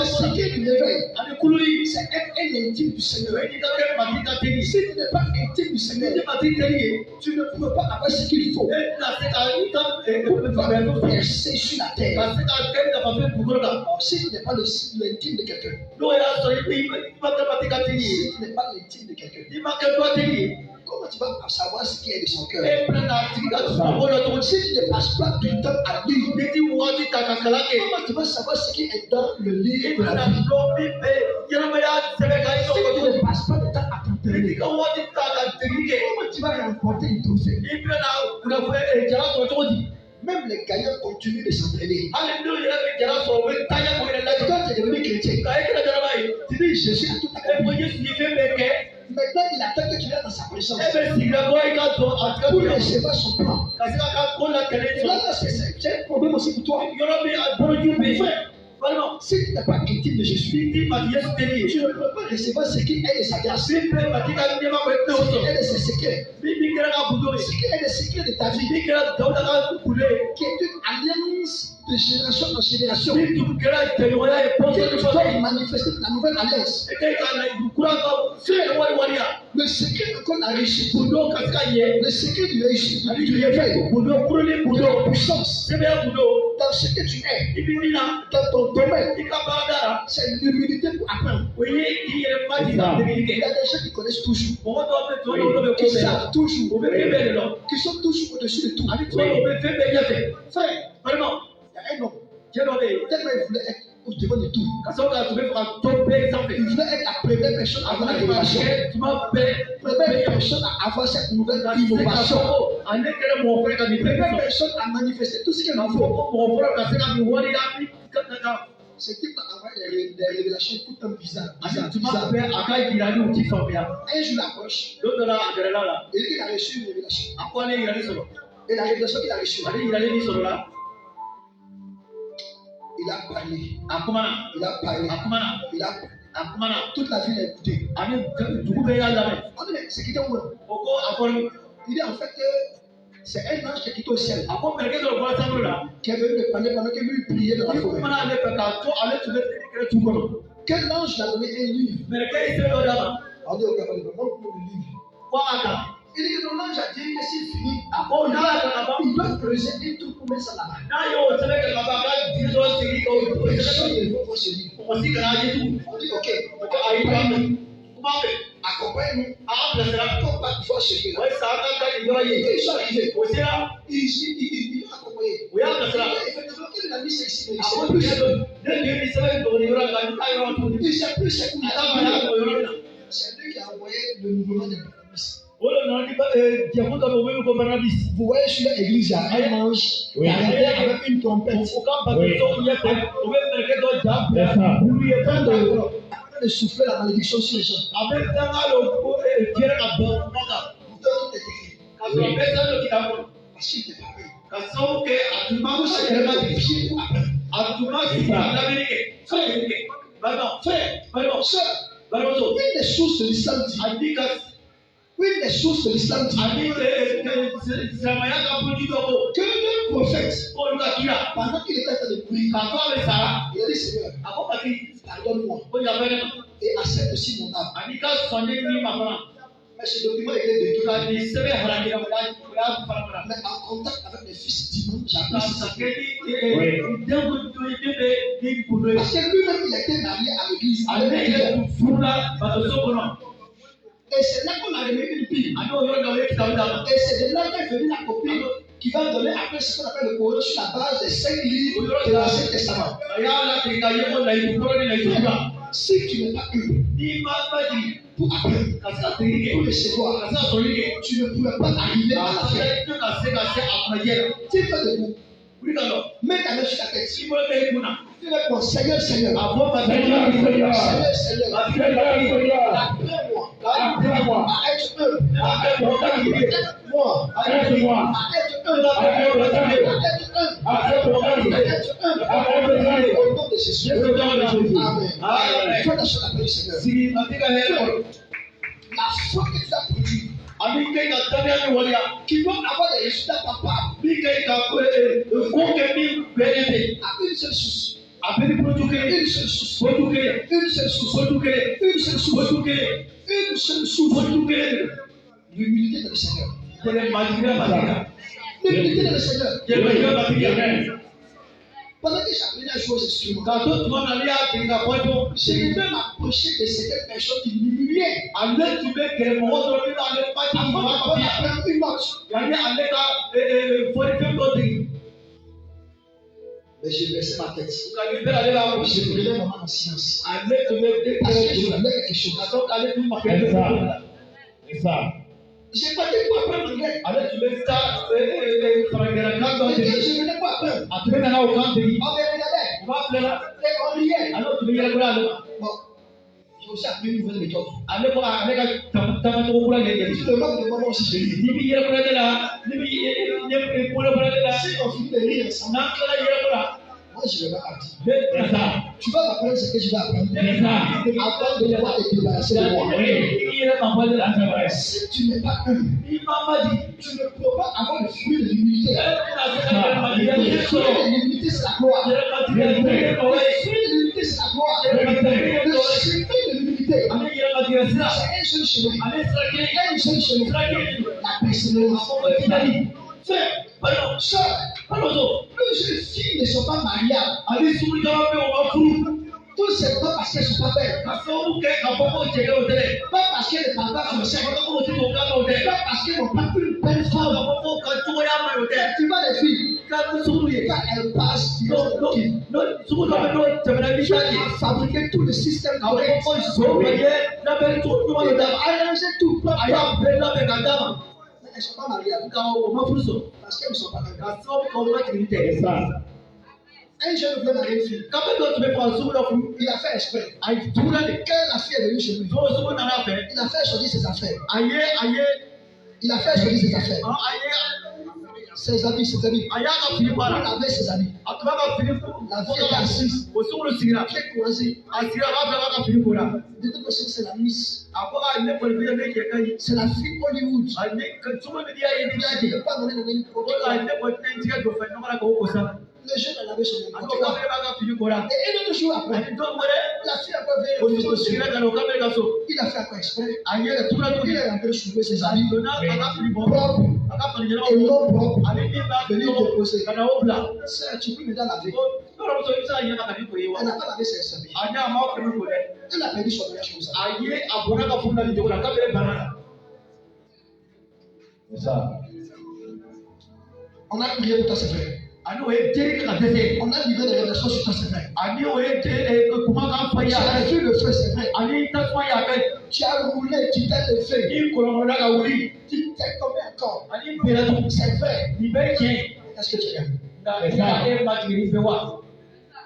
Ce qui est du réveil, c'est être un intime du Seigneur. Si tu n'es pas intime du Seigneur, tu ne peux pas avoir ce qu'il faut pour percer sur la terre. Si tu n'es pas l'intime de quelqu'un, si tu n'es pas l'intime de quelqu'un, comment tu vas savoir ce qui est de son cœur? Si tu ne passes pas du temps à lui, comment tu vas savoir ce qui est dans le livre de la vie? Si tu ne passes pas de temps à t'entraîner, comment tu vas remporter une trophée? les gagnants continuent de s'entraîner. Alléluia, mais Dieu sauve. Taille pour les Quand tu es devenu chrétien, tu dis Jésus a tout accompli. Maintenant, il attend que tu viennes dans sa présence pour recevoir son plan. Et là, c'est un problème aussi pour toi. Frère, si tu n'es pas intime de Jésus, tu ne peux pas recevoir ce qui est de sa grâce. Ce qui est de ses secrets. Ce qui est des secrets de ta vie. Qui est une alliance de génération en génération. Qui doit manifester la nouvelle alliance. Le secret qu'on a réussi. Le secret du réussite. De puissance. Dans ce que tu es. Dans ton domaine. C'est l'humilité pour apprendre. Il y a des gens qui connaissent toujours. Qui savent toujours. Qui sont toujours au-dessus de tout. Frère, il y a un homme. Tellement il voulait être au-devant de tout. Il voulait être la première personne à avoir la révélation. Première personne à avoir cette nouvelle innovation. Première personne à manifester tout ce qu'il en faut. Ce type a envoyé des révélations tout un bizarre. Un jour l'approche. Et il a reçu une révélation. Et la révélation qu'il a reçue. Il a parlé. Il a parlé. Il a parlé. Toute la ville a écouté. C'est qui t'a ouvert. Il dit en fait que c'est un ange qui est quitté au ciel. Qui est venu me parler pendant que lui priait dans la forêt. Que l'ange l'a donné un livre. On dit au gars, montre-moi le livre. Il dit que l'ange a dit que s'il finit, il doit creuser un trou pour mettre ça là-bas. Il faut voir ce livre. On dit ok. Accompagne-nous. Comme pas il faut acheter là. Ils sont arrivés. Ils ont accompagné. Effectivement, il a mis ça ici. Il sait plus. C'est lui qui a envoyé le mouvement de Barnabas. Vous voyez sur l'église, il y a un ange qui arrivait avec une trompette. De souffler la malédiction sur les gens. Parce qu'il n'était pas une des sources de l'islam dit. Une des sources de l'islam dit que le prophète, pendant qu'il était en train de prier, il a dit Seigneur, pardonne-moi et accepte aussi mon âme. Mais ce document était détruit. Mais en contact avec les fils d'Imam, j'ai appris ça. Parce que lui-même, il était marié à l'église. Et c'est là qu'on a remis une pile. Et c'est de là qu'est venue la copine qui va donner après ce qu'on appelle le Coran sur la base des 5 livres de l'Ancien Testament. Si tu n'es pas eu pour apprendre, pour recevoir, tu ne pourrais pas arriver à la fin. Tu fais debout. Mets ta main sur ta tête. Tu vas pour Seigneur, Seigneur. Seigneur, Seigneur. Apprends-moi à être heureux. Moi, à être au nom de Jésus. Amen. Fais la chose appelée Seigneur. La foi que tu as produite, qui doit avoir des résultats palpables, à une seule source. Une seule source. Une seule source. Une seule source. Une seule source. L'humilité de le Seigneur. L'humilité de le Seigneur. Pendant que j'apprenais à jouer aux instruments, je devais m'approcher de certaines personnes qui m'humiliaient. Avant d'apprendre une note. Mais j'ai baissé ma tête. Je prenais mon âme en silence. Parce que je voulais quelque chose. J'ai pas de quoi apprendre l'anglais. Alors tu laisses ça, Mais quand je venais pas apprendre. tu mets dans au camp de vie. On me regardait. On va appeler là. Et on riait. Alors tu veux y aller là. Bon, j'ai aussi appris une nouvelle méthode. Allez voir avec un trop pour aller. Je te demande de voir aussi chez lui. Ni bien pour aller là, ni bien pour aller là. Si on finit de rire ensemble, moi je ne vais pas partir. Tu vas m'apprendre ce que je vais apprendre. Avant de pouvoir te débarrasser de moi. Si tu n'es pas humble, tu ne peux pas avoir le fruit de l'humilité. Le fruit de l'humilité, c'est la gloire. Le fruit de l'humilité, c'est la gloire. Le fruit de l'humilité, c'est un seul chemin. Un seul chemin. La persévérance. Frère, soeur, plusieurs filles ne sont pas mariables. Tout c'est pas parce qu'elles ne sont pas belles. Pas parce que le papa français. Pas parce qu'elles n'ont pas une belle femme. Tu vois les filles, quand elles passent, tu as fabriqué tout le système correct. Arrangé tout. Elles ne sont pas mariables. Parce qu'elles ne sont pas mariables. Un jeune voulait marier une fille. Il a fait exprès. Quand la fille est venue chez lui, il a fait choisir ses affaires. Il a fait choisir ses affaires. Ses habits, ses habits. Il avait ses habits. La fille était assise. Très coincée. De toute façon, c'est la Miss. C'est la fille Hollywood. Il a dit de ne pas donner le nom. Le jeune elle avait son nom. Et un autre jour après, la fille a pas vu. Il a fait après exprès. Il est rentré soulever ses habits propres et non propres. Venir déposer. Sœur, tu peux me dire la vie. Elle n'a pas lavé ses habits. Elle a perdu son mariage comme ça. On a prié pour toi, c'est vrai. On a livré des révélations sur toi, c'est vrai. Tu as vu le feu, c'est vrai. Tu as roulé, tu t'es levé. Tu t'es tombé encore. C'est vrai. Est-ce que tu aimes?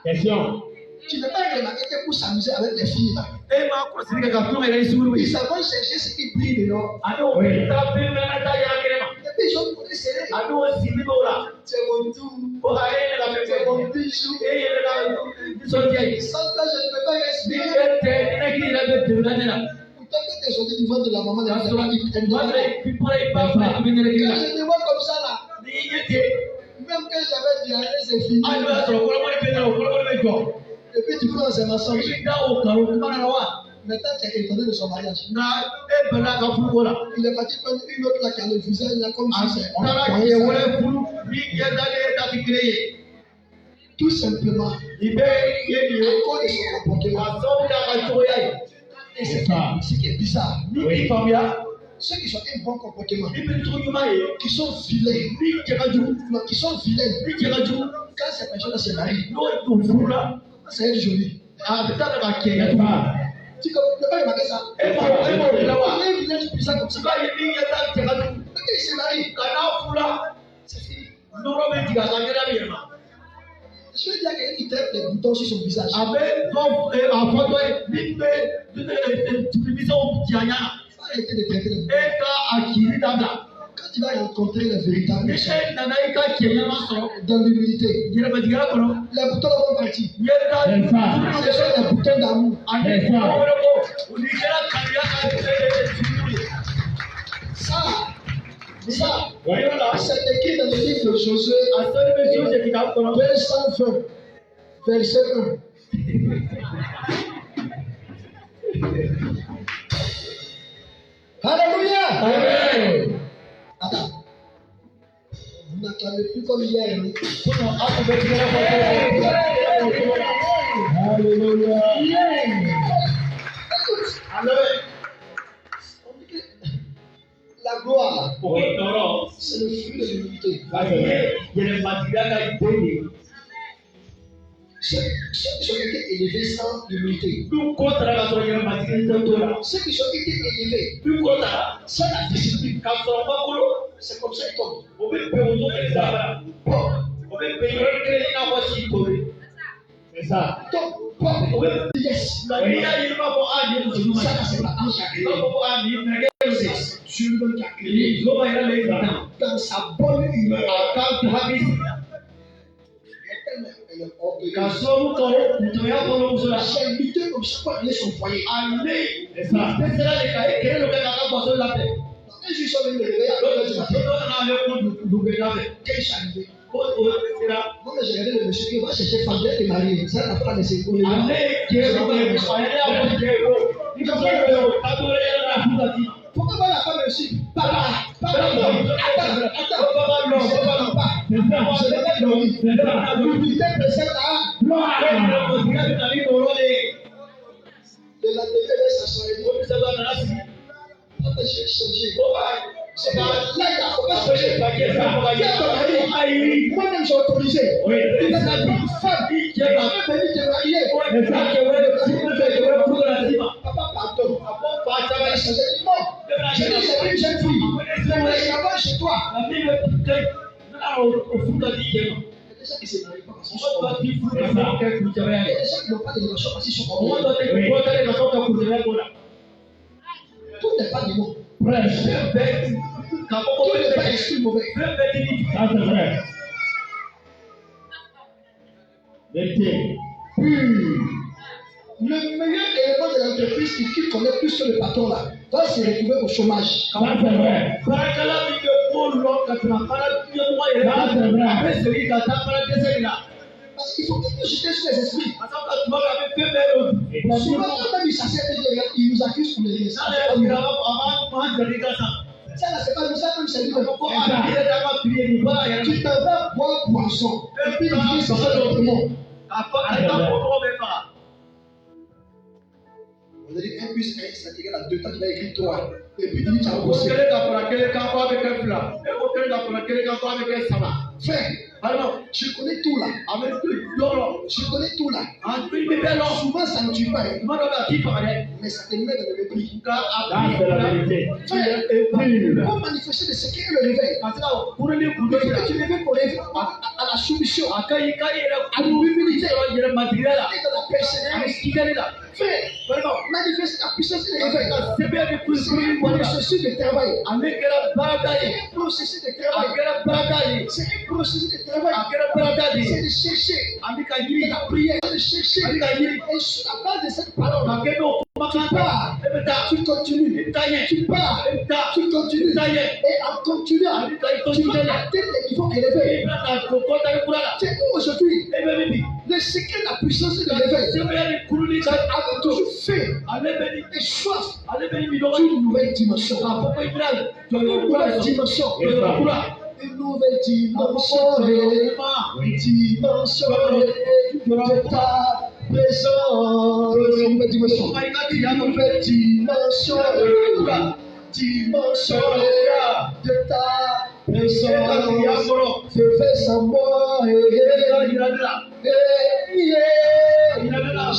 Question. Tu n'es pas remarqué que pour s'amuser avec les filles là. Ils savent chercher ce qui brille dehors. Et puis ils ont voulu serrer. C'est mon tour. C'est mon bijou. Sans toi, je ne peux pas respirer. Pourtant que tes journées du ventre de la maman de la soeur, quand je te vois comme ça là, même que j'avais diarrhée, c'est fini. Et puis tu prends ces mensonges. Maintenant, tu es étonné de son mariage. Il est parti prendre une autre là qui a le visage là comme si c'est. Tout simplement, à cause de son comportement. Et c'est ce qui est bizarre. Ceux qui sont un bon comportement, qui sont vilains, qui sont vilains, quand ces personnes se marient, c'est joli. Tu ne peux pas remarquer ça. Il est vilain, tu puissant comme ça. Mais quand il se marie, c'est fini. Je veux dire qu'il traite des boutons sur son visage. Arrêtez de traiter les boutons. Quand tu vas rencontrer les véritables dans l'humilité, les boutons vont partir. Ce sont les boutons d'amour. Ça, c'est écrit dans le livre de Josué, verset 120, verset 1. Alléluia! Amen. Attends. Vous n'attendez plus comme hier. Alléluia. Écoute. On dit que la gloire, c'est le fruit de l'humilité. Ceux qui ont été élevés sans l'humilité, Ceux qui ont été élevés sans la discipline, c'est comme ça qu'ils tombent. C'est ça. Donc, yes. Ça, c'est pas un chacun. Dieu qui a créé dans sa bonne humeur. Elle est orgueilleuse. J'ai lutté comme ça pour aller son foyer. C'est ça. Un jour, ils sont venus me réveiller à 2h du matin. Quand je suis arrivé, moi, j'ai regardé le monsieur qui va chercher femme et mariée. Ça, la femme, c'est pour les gens. Pourquoi pas la femme aussi? Papa, attends. Je vais pas dormir. L'humilité présente là. De la télé, ça serait bon. Papa, je vais changer. C'est pas là, il faut pas changer. Moi-même, j'ai autorisé. Il a dit, femme, qui va venir te marier. Papa, pardon. Papa, je vais changer. Non. J'ai dit, c'est une jeune fille. J'aimerais l'avoir chez toi. Il y a des gens qui se marient pas parce qu'ils sont morts. Il y a des gens qui n'ont pas de relation parce qu'ils sont morts. Tout n'est pas du monde. Tout n'est pas esprit mauvais. Ça, c'est vrai. Vérité. Le meilleur élément de l'entreprise qui connaît plus que le patron là va se retrouver au chômage. Ça, c'est vrai. Ça, c'est vrai. Parce qu'il faut toujours jeter sur les esprits. Souvent, quand même, ils s'assiedent, ils nous accusent pour les liens. Ça, là, c'est pas nous, ça, même c'est lui. Tu t'en vas boire poisson. Et puis, il dit, c'est ça, le monde. On a dit 1 plus 1, c'est égal à 2. Quand tu vas écrire 3. Et puis, tu dis, tu as bossé. Frère, alors, je connais tout là. Je connais tout là. Souvent, ça ne tue pas. Mais ça te met dans le mépris. Ça, c'est la vérité. Frère, pour manifester le secret et le réveil. Il faut que tu réveilles pour réveiller à la soumission, à l'humilité, et dans la persévérance. Frère, manifester la puissance et le réveil. C'est un processus de travail. C'est un processus de travail. C'est un processus de travail. C'est de chercher. De la prière. De chercher. Et sur la base de cette parole, tu pars. Tu continues. Tu pars. Tu continues. Et en continuant, tu vas atteindre des niveaux élevés. C'est où aujourd'hui? Le secret de la puissance et de l'éveil, ça a toujours fait et soif d'une nouvelle dimension. Une nouvelle dimension. Une nouvelle dimension. Une dimension de ta présence. Une nouvelle dimension. Une nouvelle dimension. Dimension de ta présence. Te fais sans moi.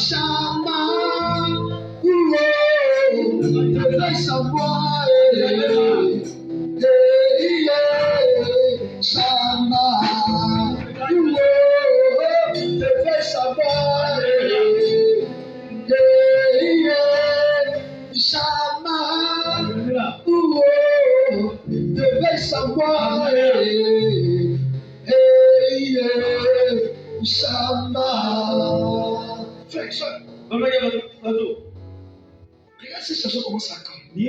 Shama, te fais sans moi. Shama, te fais sans moi. Shama, devait savoir. Shama. Frère, regarde cette chanson commence à quand. Je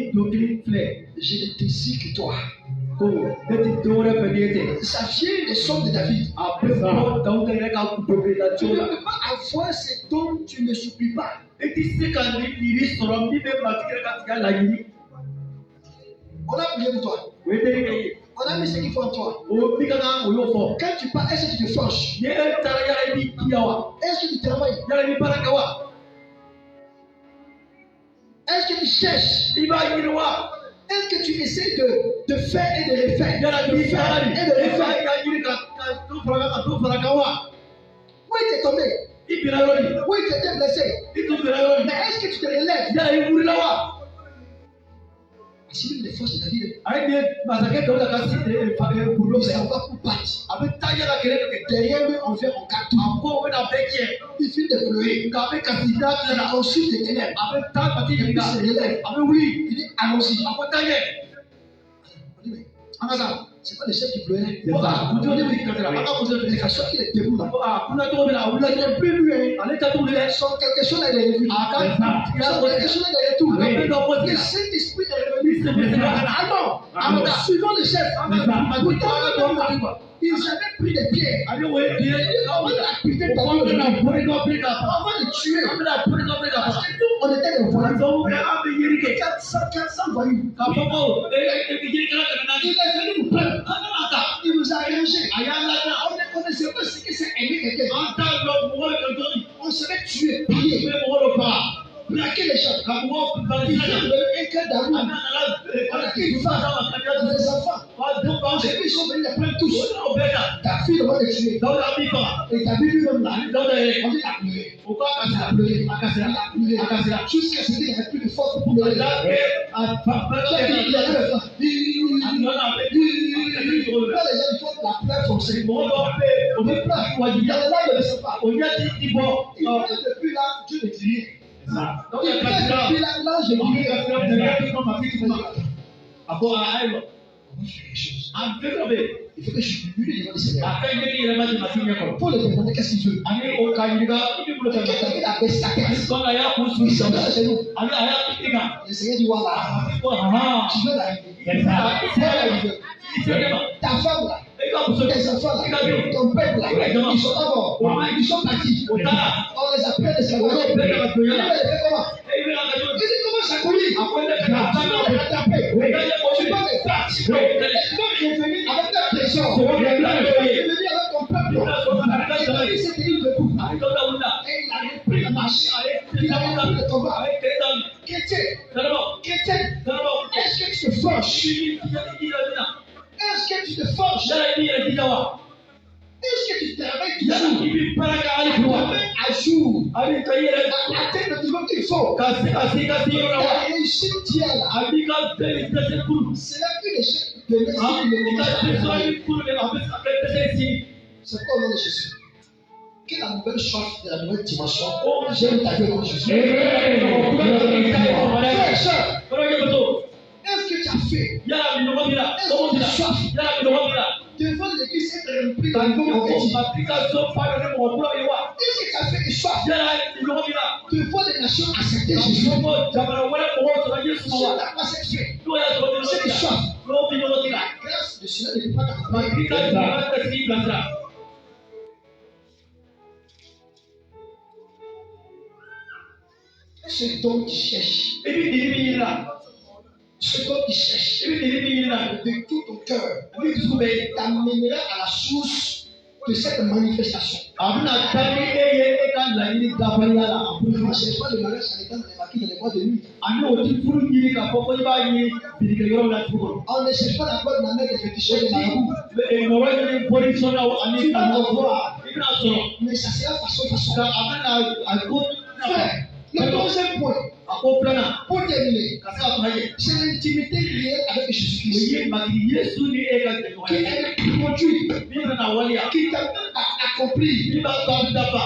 ne désire que toi. Ça vient des sons de David. Tu ne peux pas avoir ce dont tu ne supplies pas. On a prié pour toi. On a mis ce qu'il faut en toi. Quand tu pars, est-ce que tu te forges? Est-ce que tu travailles? Est-ce que tu cherches? Est-ce que tu essaies de faire et de refaire? De faire et de refaire. Où est-ce que tu es tombé? Oui, tu étais blessé. Mais est-ce que tu te relèves? Si les forces de la vie, ça va pour battre. Derrière lui, on vient en quatre. Il finit de pleurer. Ensuite, les ténèbres. Il se relève. Il dit, allons-y. On dit, mais c'est pas le chef qui pleurait. Les façons qu'il est debout là. Son quelque chose là, il est revenu. Son quelque chose là, il est retourné. Le Saint-Esprit est revenu. Alors, suivant le chef, ils avaient pris des pierres. On va la putain avant de tuer. Parce que nous, on était des voyous. 400 voyous. Il est venu nous prendre. Il nous a arrangé. On ne sait pas ce que c'est aimer quelqu'un. On serait tué, pillé, braquer les gens. Il fait un cœur d'amour. On a dit, les enfants. Ils sont venus les prendre tous. Ta fille va les tuer. Et ta vie lui-même là. On dit, il a pleuré. Jusqu'à ce qu'il n'y ait plus de force pour pleurer. Il a les gens ils font la pleure forcée. On veut pleurer. Il y a des gens qui ne le savent pas. Depuis là, Dieu ne dit rien. Depuis là, je dis rien. Il faut que je suis venu devant le Seigneur. Pour le demander qu'est-ce qu'il veut. Quelqu'un qui a baissé sa tête. Il s'en va chez nous. Le Seigneur dit voilà. Tu veux l'arriver. Ta femme là. Tes enfants là. Ton peuple là. Ils sont d'abord. Ils sont partis. On les appelle les Seigneurs. Il fait comment? Il dit comment ça couille? Tu dois les battre. Tu dois revenir avec ta pression. Tu dois revenir avec ton peuple. Il s'est tenu debout. Et il a repris la marche. Il a repris le combat. Chrétien, est-ce que tu te forges? Est-ce que tu te forges? Est-ce que tu travailles toujours? À jour. Atteindre le niveau qu'il faut. La réussite tient là. C'est là que les chefs de l'Église. C'est quoi le nom de Jésus? Quelle est la nouvelle chose de la nouvelle dimension? J'aime ta vie, Jésus. Est-ce que tu as fait? Est-ce que tu as soif? Devant l'église, être rempli dans le niveau prophétique. Est-ce que tu as fait des soif? Devant les nations, accepter Jésus. Sur la face cette fait. C'est des soif. La grâce de cela ne peut pas t'accompagner. Ce dont tu cherches. Ce dont tu cherches. De tout ton cœur. T'amènera à la source de cette manifestation. Ne cherche pas le mariage en étant dans les maquis dans les mois de nuit. On ne cherche pas la bonne manière de féticher les marabouts. Tu vas en voir. Mais ça sera façon. Frère, le troisième point, pour terminer, c'est l'intimité réelle avec Jésus-Christ. Qui est le produit qui t'amène à accomplir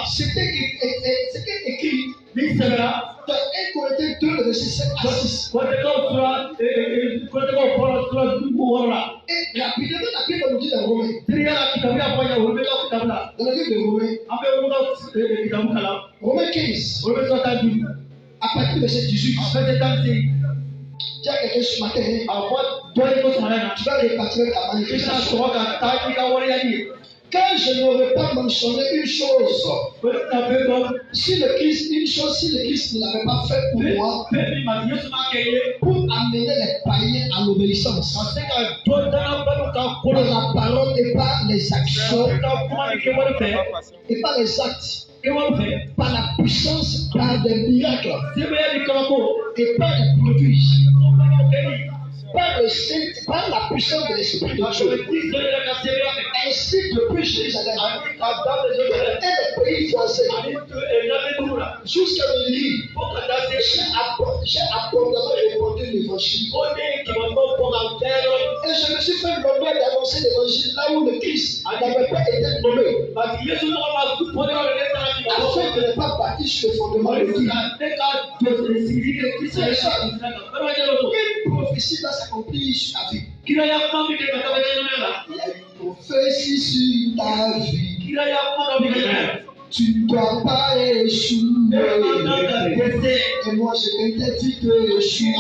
ce qui est écrit dans 1 Corinthiens 2, le verset 7 à 6. Et rapidement, la Bible nous dit dans Romains. Dans le livre de Romains, Romains 15, à partir du verset 18. Dis à quelqu'un ce matin, tu vas répartir ta manifestation. Quand je n'aurais pas mentionné une chose, si le Christ ne l'avait pas fait pour moi, pour amener les païens à l'obéissance, par la parole et par les actions, et par les actes, par la puissance, par des miracles, et par des produits. par la puissance de l'Esprit de Dieu. Ainsi depuis Jérusalem et le pays voisin jusqu'à l'île, j'ai abondamment répandu l'évangile. Et je me suis fait l'honneur d'annoncer l'évangile là où le Christ n'avait pas été nommé, afin de ne pas bâtir sur le fondement de l'île. Une prophétie va s'accomplir sur ta vie. Il y a une prophétie sur ta vie. Tu ne dois pas échouer. Et moi je t'interdis de échouer.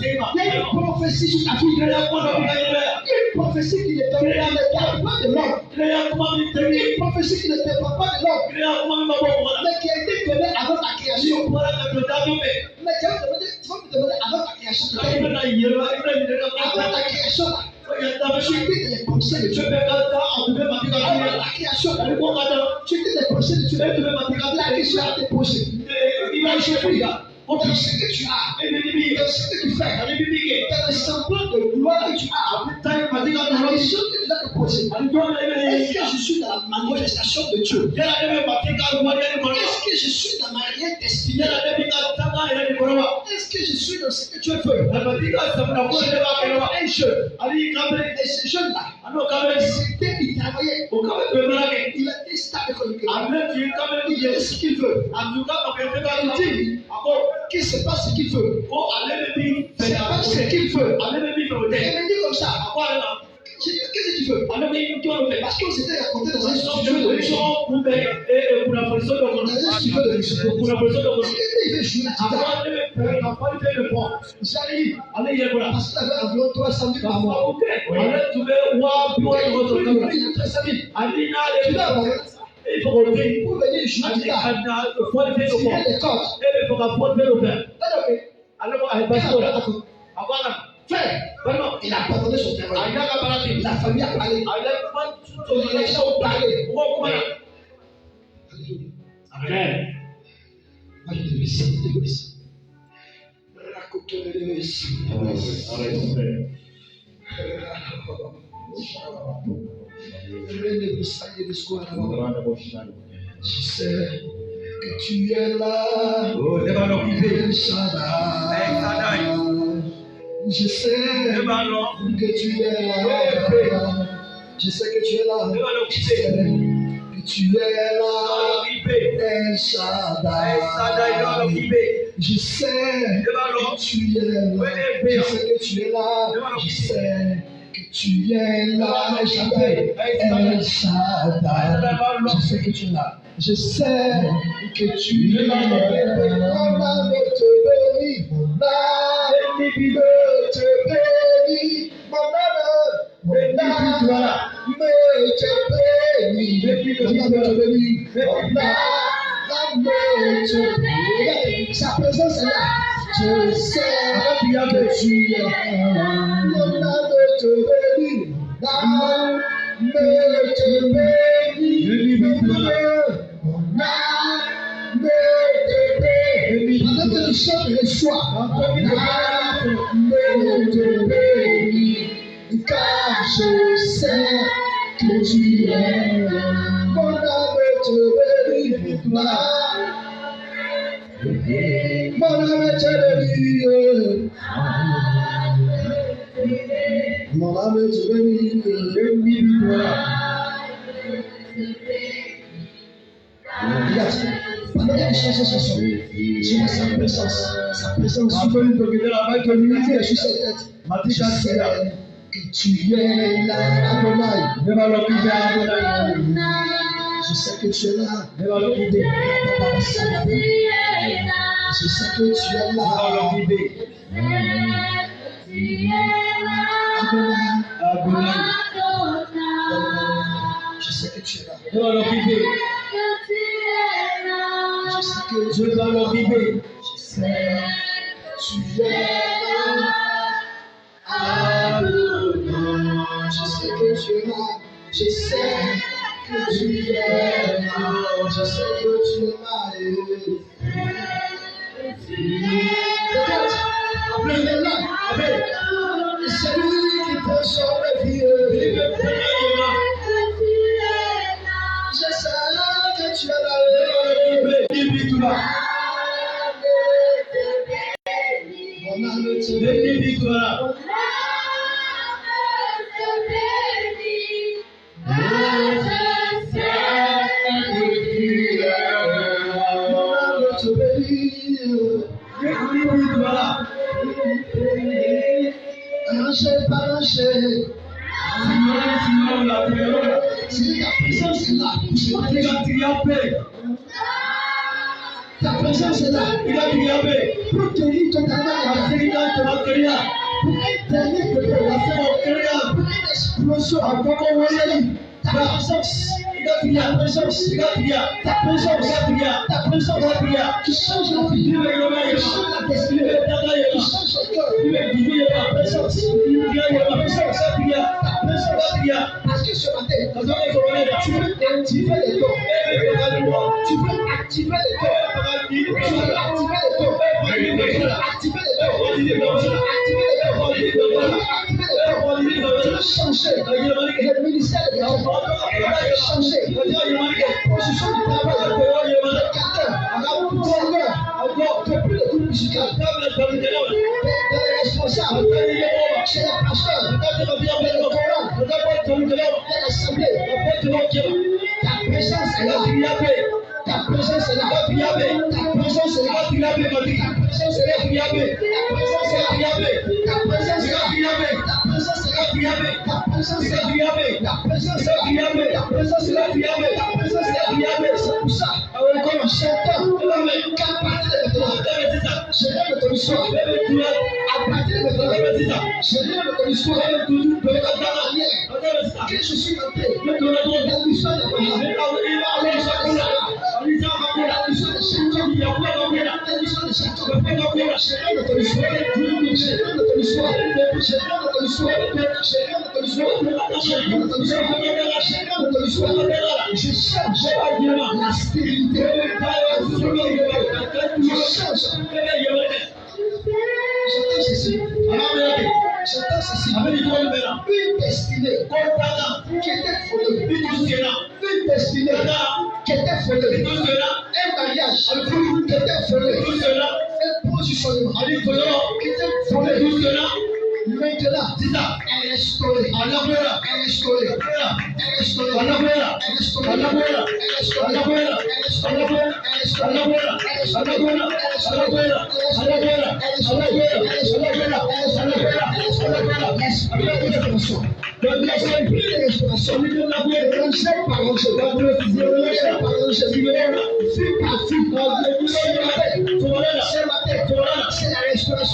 Il y a une prophétie sur ta vie. Une prophétie qui ne te parle pas de l'homme. Une prophétie qui ne te parle pas de l'homme. Mais qui a été donnée avant ta création. Mais tu vas me demander avant ta création. Avant ta création. Tu étais les pensées de Dieu. Avant ta création. Tu étais les pensées de Dieu. La question a été posée. Aujourd'hui, dans ce que tu as, dans ce que tu fais, dans le semblant de gloire que tu as, la question que tu dois te poser, est-ce que je suis dans la manifestation de Dieu? Est-ce que je suis dans ma réelle destinée? Est-ce que je suis dans ce que Dieu veut? Un jeune, et ce jeune-là, c'était, il travaillait, il a été stable économiquement, il est ce qu'il veut. Il dit qu'il ne sait pas ce qu'il veut. C'est pas ce qu'il veut. Il me dit comme ça. J'ai dit, qu'est-ce que tu veux? Parce qu'on s'était raconté dans un studio de musique. Dans un studio de musique. Il veut jouer la guitare. J'arrive. Parce qu'il avait environ 300 000 par mois. Il a 300 000. Tu dois avoir pour venir jouer la guitare. Il y a des cordes. Frère, il a abandonné son travail. La famille a parlé. Les gens ont parlé. Amen. Je sais que tu es là. Je sais que tu es là. Je sais que tu es là. Je sais que tu es là. El Shaddai. Je sais que tu es là. Je sais que tu es là. Je sais que tu es là. El Shaddai. Je sais que tu es là. Je sais que tu es là. Mon âme te bénit. Mon âme te bénit. Mon âme te bénit. Sa présence est là. Je sais que tu es là. Mon âme te bénit. Mon âme te bénit. Mon âme te bénit. Pendant que tu chantes le soir, mon âme te bénit. Car je sais que tu es là. Mon âme te bénit. Mon âme te bénit. Mon âme te bénit. Regarde, pendant que tu chantes cette chanson, tu vois sa présence. Sa présence. Je suis sur tête. Je sais que tu es là, Adonai. Je sais que tu es là. Je sais que tu es là. Adonai. Je sais que tu es là. Je sais que tu es là. Je sais que tu es là. Adonai. Je sais que tu es là. Je sais que tu es là. Je sais que tu es là. Regarde, après le là. Ta présence est là. Il a crié pour te dire totalement pour être dernier que pour une explosion. Ta présence. Ta présence qui change la vie, qui change la destinée, qui change le cœur. Ta présence, parce que ce matin, tu veux activer les dons. Tu veux activer les dons. Tu veux activer les dons. Activer les dons. Tu veux changer le ministère de Dieu. Tu veux changer la position du travail. Depuis le groupe musical, des responsables, chez les pasteurs, dans l'assemblée, ta présence est là. Ta présence est là. Ta présence est là. Ta présence est là. Ta présence est là. Ta présence est là. Ta présence est là. Ta présence est là. Ta présence est là. Ta présence est là. Ta présence est là. Ta présence est là. C'est pour ça qu'on chante qu'à partir de maintenant, je lève ton histoire. À partir de maintenant, je lève ton histoire. De la manière que je suis entré dans l'histoire de Abraham. Je change la stérilité. Je change. J'entends ceci. J'entends ceci. Une destinée qui était follée. Une destinée qui était follée. Un mariage qui était follé. Un positionnement qui était follé. Maintenant, elle est restaurée. Elle est restaurée. Elle est restaurée. Elle est restaurée. Elle est c'est la restauration.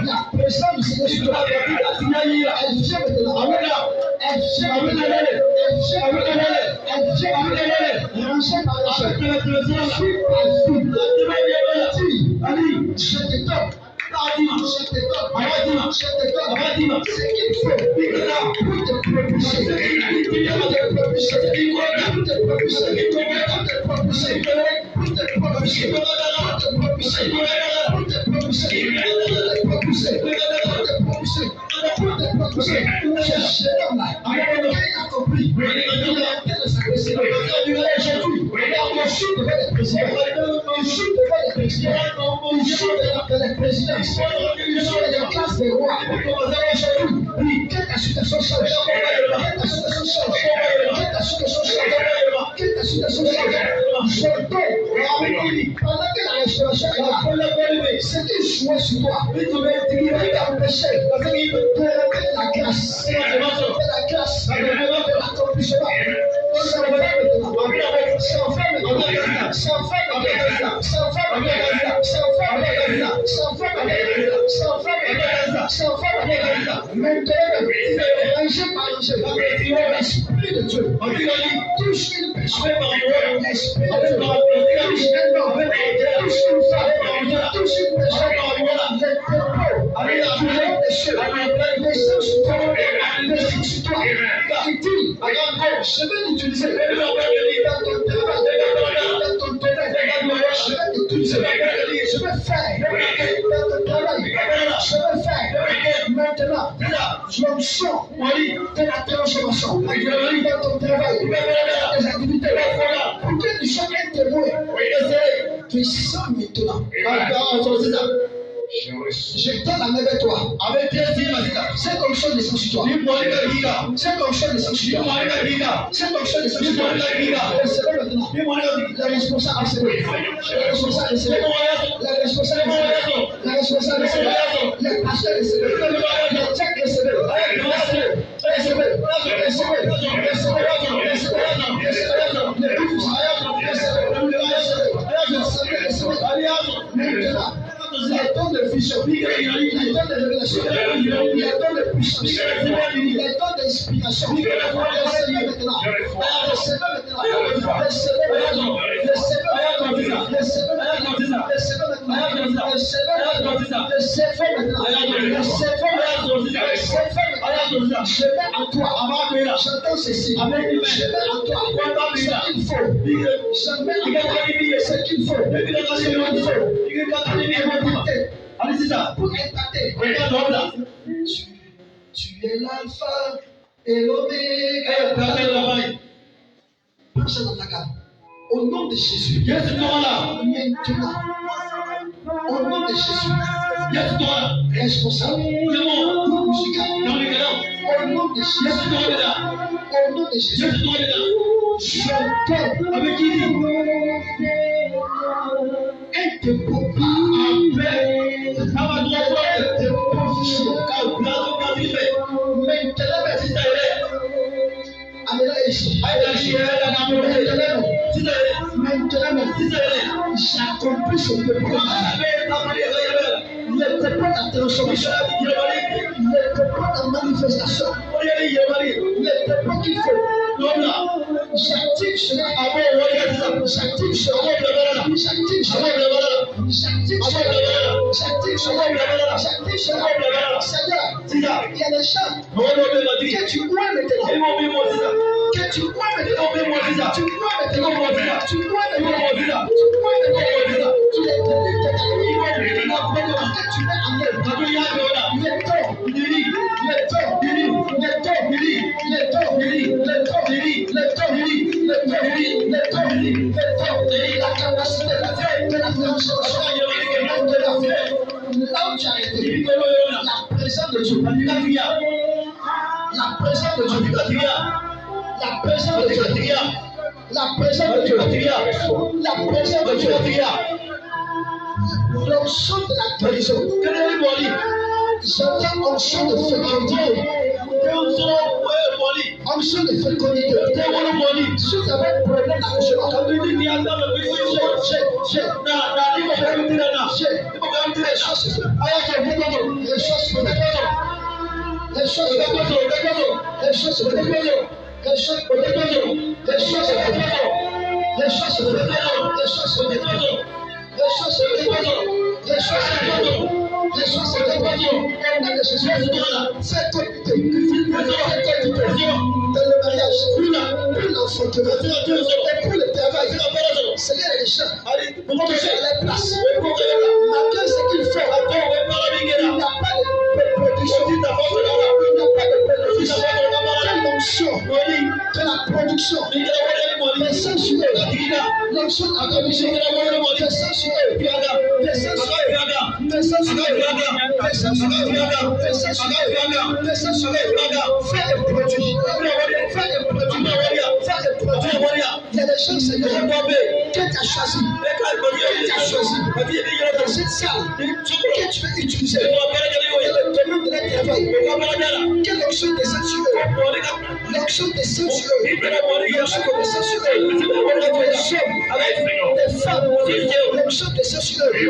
La présence de Dieu, Je vais l'utiliser dans ton travail, dans ton domaine. l'onction de la transformation dans ton travail, dans tes activités, pour que tu sois un témoin. Tu es sans maintenant. Je donne la main avec toi. C'est comme chose de sans sur toi. C'est comme chose de sans sur toi. C'est comme chose de sans sur toi. Recevez maintenant. La responsable recevez. La responsable recevez. La responsable recevez. La responsable recevez. Les pasteurs recevez. Les tchèques recevez. Recevez. Recevez. Recevez. Maintenant. Il y a tant de vision, il y a tant de révélation, il y a tant de puissance, il y a tant d'inspiration. Recevez maintenant. Recevez maintenant. Recevez maintenant. Recevez maintenant. Recevez maintenant. Recevez maintenant. Recevez maintenant. Recevez maintenant. Je mets en toi. J'entends ceci. Je mets en toi ce qu'il faut. Je mets en toi ce qu'il faut. Pour impacter. Tu es l'alpha et l'oméga. Pense dans ta gamme. Au nom de Jésus. Maintenant. Au nom de Jésus. Responsable. Musical. Au nom de Jésus. Au nom de Jésus. J'entends avec qui dit un dépôt maintenant, j'accomplis ce dépôt. Le dépôt de la transformation, le dépôt de la manifestation, le dépôt qu'il faut. J'active cela. J'active cela. J'active cela. Seigneur, il y a des gens que tu vois maintenant. Que tu vois maintenant. Tu vois maintenant. Tu vois maintenant. Tu les délivres totalement. Tu mets en œuvre. La capacité de la transformation de la vie. Là où tu as été, la présence de Dieu. La présence de Dieu. La présence de Dieu. La présence de Dieu. La présence de Dieu. L'onction de la guérison. J'entends onction de fécondité. Onction de fécondité. Si vous avez un problème d'accouchement, dans le mariage, pour l'enfantement, pour le travail, Seigneur les gens, pour que j'ai la place, malgré ce qu'il fait, il n'a pas de production, il n'a pas de production, de la production, les censurés, l'onction de la commission, les censurés, les censurés, faire des produits, il y a des gens, Seigneur, que tu as choisi, dans cette salle, que tu veux utiliser, le domaine de la travail, que l'onction des censurés, l'onction des censurés, des femmes, l'onction des censurés,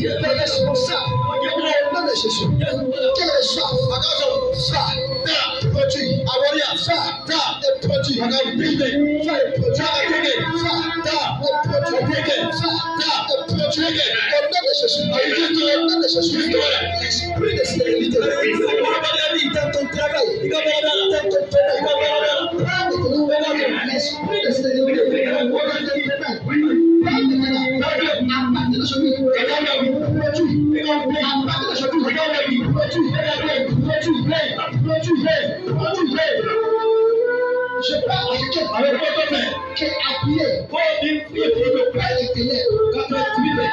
des responsables, au nom de Jésus, que les gens fassent des produits, des produits, l'esprit de stérilité dans ton travail, dans ton domaine, l'esprit de stérilité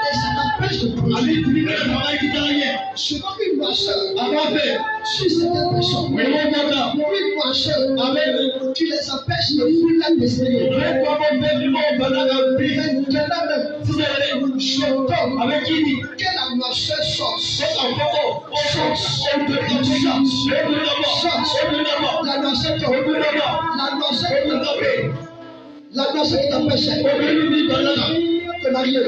Et ça t'empêche de progresser. Souvent, une noirceur sur certaines personnes. Une noirceur qui les empêche de fuir la destinée. Que la noirceur sorte. La noirceur qui t'empêchait de marier, de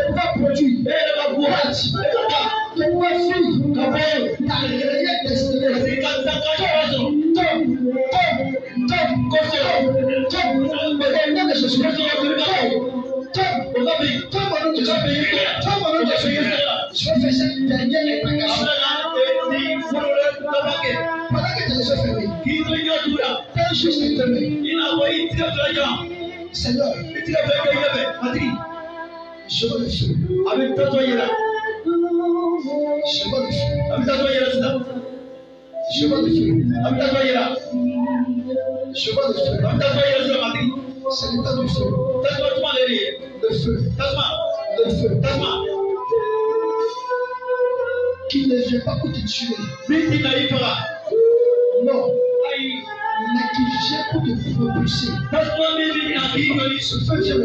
pouvoir produire, de pouvoir fuir, ta réelle destinée. Je vais faire cette dernière réparation. Pendant que tu les as fermés, fais juste un peu. Seigneur, je veux le feu. Je veux le feu. Je veux le feu. Je veux le feu. C'est le temps du feu. Le feu. Le feu. Qui ne vient pas pour te tuer. Non. Mais qui vient pour te propulser. Ce feu vient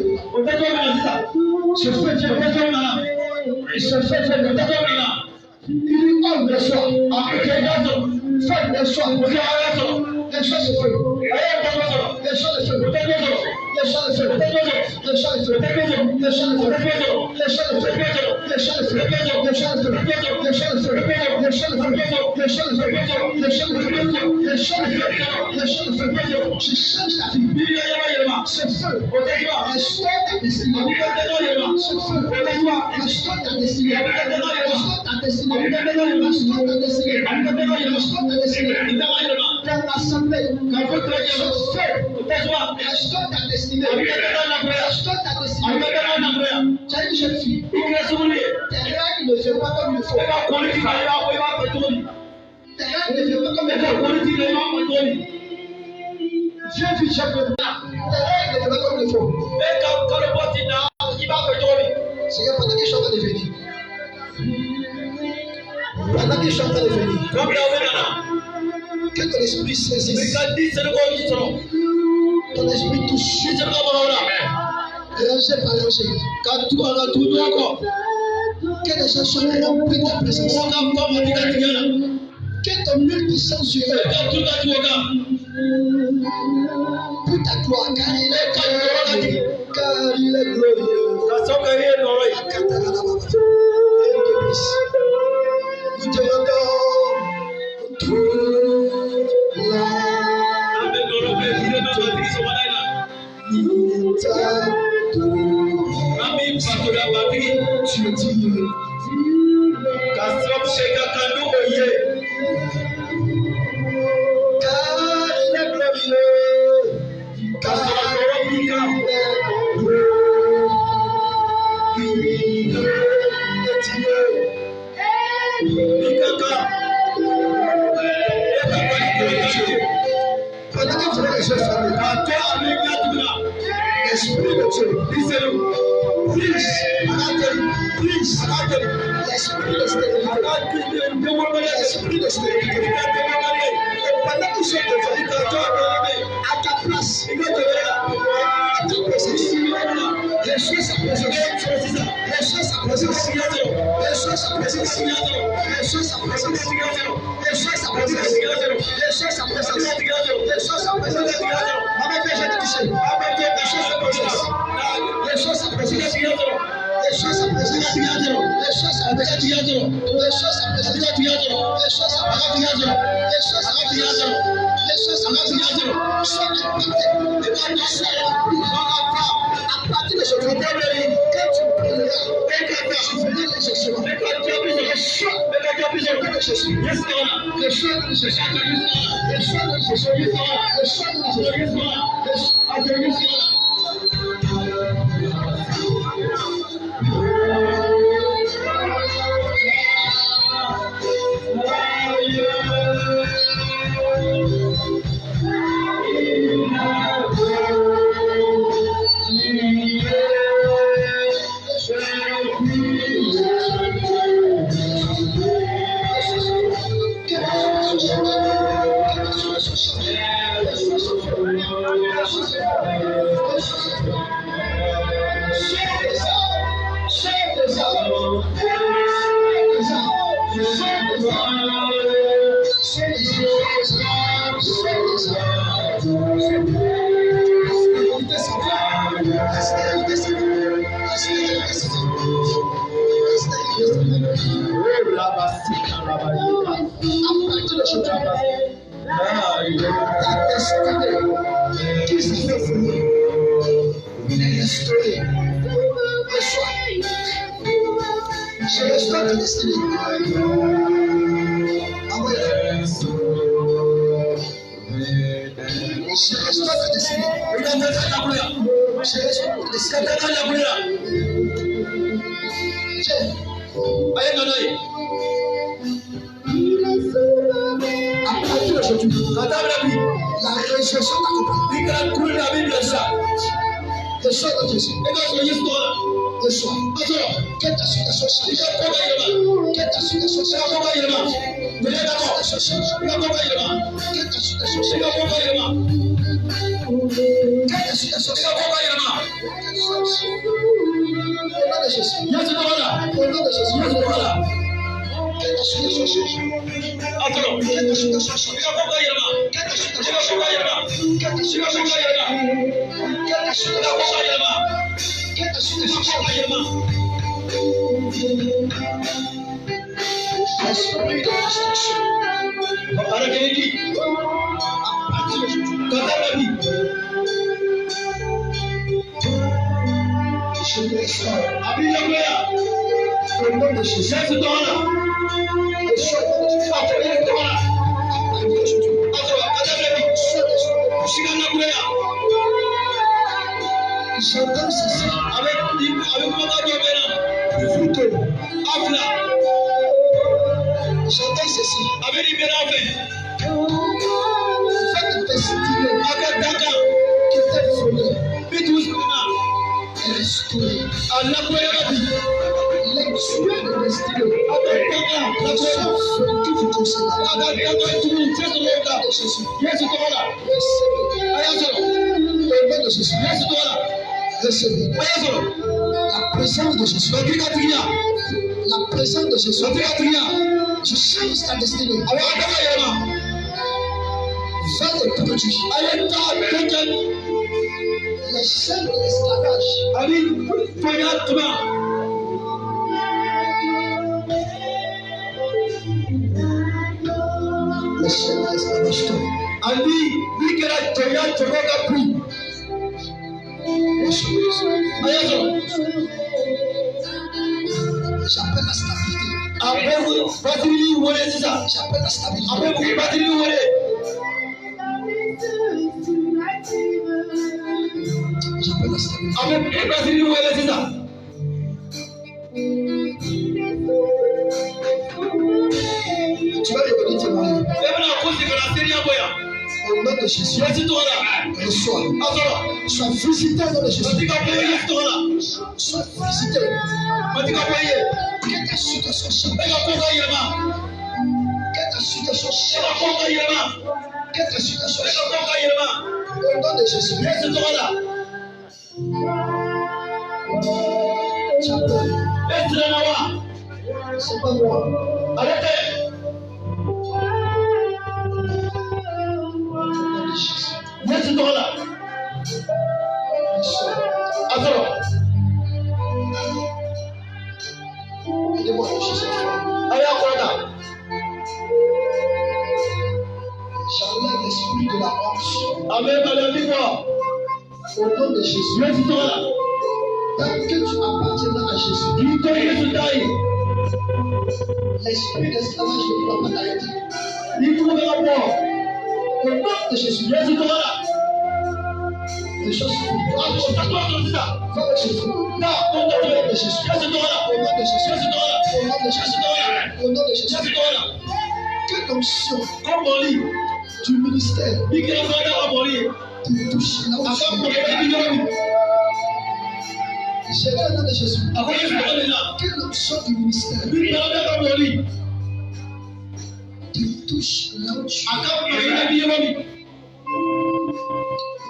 maintenant. Ce feu vient maintenant. Ce feu vient maintenant. Il dit homme de soi. Femme de soi. Les choses se font. Les choses se font. Les choses se font. Les choses se font. Les choses se font. Les choses se font. Les choses se font. Les choses se font. Les choses se font. Les choses se font. Les choses se font. Les choses se font. Les choses se font. Les choses se font. Je change ta vie. Ce feu. Restaure ta destinée. Ce feu. Restaure ta destinée. Restaure ta destinée. Restaure ta destinée. Restaure ta destinée. Dans l'assemblée, quand vous travaillez ce feu, restaure ta destinée. Restaure ta destinée. Tu as une jeune fille. Tes règles ne viennent pas comme il faut. Tes règles ne viennent pas comme il faut. Viens vite, j'ai besoin. Tes règles ne viennent pas comme il faut. Seigneur, pendant que je suis en train de venir. Pendant que je suis en train de venir. Que ton esprit saisisse. Ton esprit touche. Rangé par rangé. Que les gens soient remplis de ta présence. Que ton huile de sanctuaire pour ta gloire, car il est glorieux. Car il est glorieux. Nous te rendons toute la tu es digne. Car il est glorieux. Car il est pendant que tu as les yeux fermés, l'esprit de Dieu, l'esprit de stérilité, pendant qu'ils sont devant à ta place, à ta présence, les choses à présence, les choses à présence, les choses à présence, les choses à présence, les choses à présence, les choses à présence, les choses à présence, avec les gens qui sont, avec les choses à présence, les choses à présence, les choses à présence, les choses à présence, les choses à présence, les choses à présence, les choses à présence, les choses à présence, les choses à présence, sois impacté, à partir de ce moment, quand tu prieras, tu feras les choses,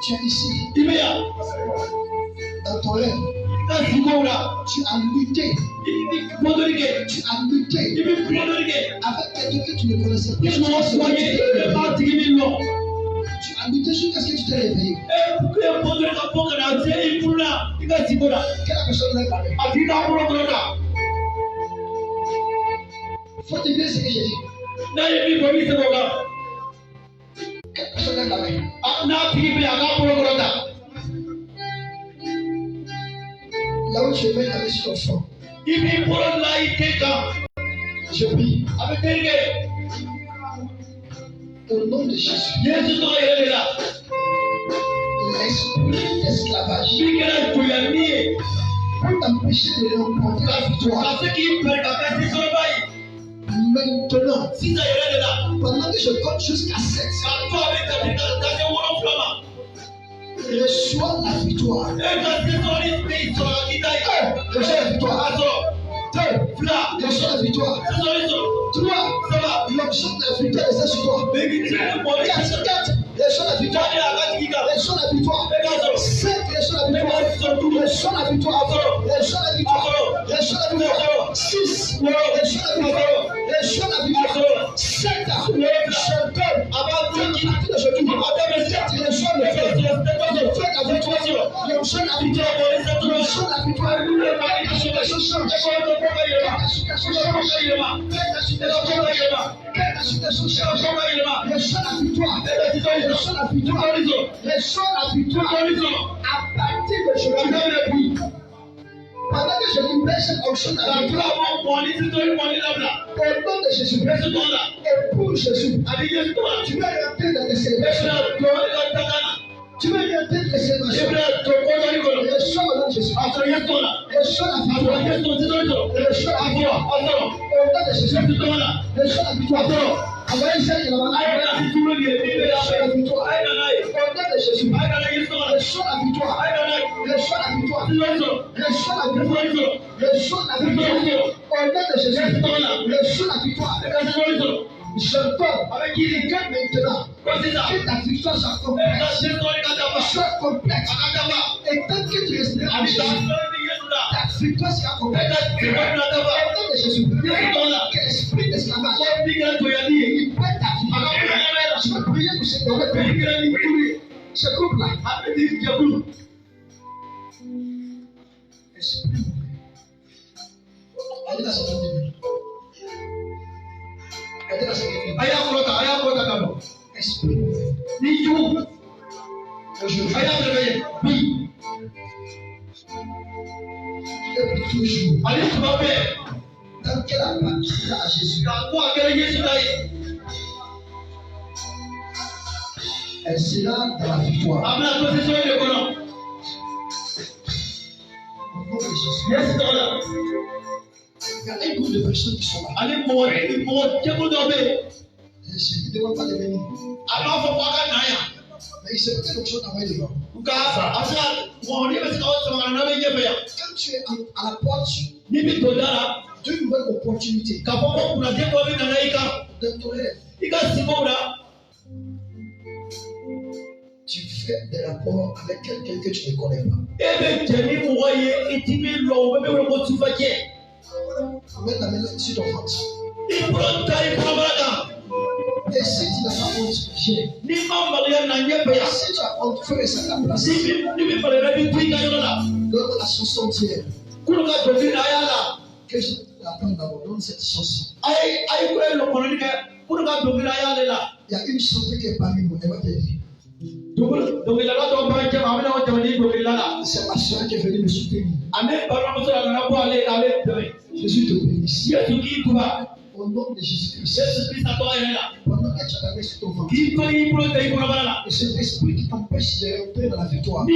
Tu es ici. Imeya. Dans ton rêve. Tu as lutté. Tu as lutté avec quelqu'un que tu ne connaissais pas. Tu as lutté jusqu'à ce que tu t'es réveillé. Quelle personne l'a parlé? Faut te dire ce que j'ai dit. Quelle personne l'a parlé? Là où tu es mis avec ton front. Je prie. Au nom de Jésus. L'esprit d'esclavage. Pour t'empêcher de remporter la victoire. Maintenant, pendant que je compte jusqu'à 7, reçois la victoire. Reçois la victoire. Reçois la victoire. 3. L'option de la victoire est sur toi. 4. Reçois la victoire. Reçois la victoire. 5. Reçois la victoire. Reçois la victoire. Reçois la victoire. Reçois la victoire. 6. Reçois la victoire. Reçois la victoire. 7. Chanteur. Avant de quitter ce tour. Reçois le fait. Fais la victoire. Reçois la victoire. Reçois la victoire. À partir de aujourd'hui, pendant que je libère cette onction de la victoire, au nom de Jésus, et pour Jésus, tu vas rentrer dans tes célébrations. Tu vas rentrer dans tes célébrations. Reçois le nom de Jésus. Reçois la victoire. Reçois la victoire. Au nom de Jésus. Reçois la victoire. Envoyez ça dans la main. Reçois la victoire. Au nom de Jésus. Reçois la victoire. Reçois la victoire. Reçois la victoire. Reçois la victoire. Au nom de Jésus. Reçois la victoire. Je tombe avec qui regarde maintenant. Que ta victoire soit complexe. Soit complexe. Et tant que tu resteras en Jésus, ta victoire sera complexe. Au nom de Jésus. Que l'esprit d'esclavage libère ta vie. Je vais prier pour ce ce couple-là. Esprit mauvais. Allez dans cette famille. Allez dans cette famille. Esprit mauvais. Aujourd'hui. Et pour toujours. Tant qu'elle appartiendra à Jésus. Elle sera dans la victoire. Au nom de Jésus. Il y a un groupe de personnes qui sont là. Je ne demande pas de venir. Mais il se peut quelque chose d'envoyer devant. Quand tu es à la porte d'une nouvelle opportunité dans ton rêve, tu fais des rapports avec quelqu'un que tu ne connais pas. Mets ta main sur ton ventre. Et si tu n'as pas honte, viens. Si tu as honte, fais ça à ta place. Donne la chanson entière. Que je t'attends d'abord, donne cette chanson. Il y a une chanson qui est parmi nous, elle va te dire. C'est ma soeur qui est venue me soutenir. Jésus te bénisse. Au nom de Jésus-Christ. Pendant que tu as la main sur ton ventre. Et cet esprit qui t'empêche de rentrer dans la victoire.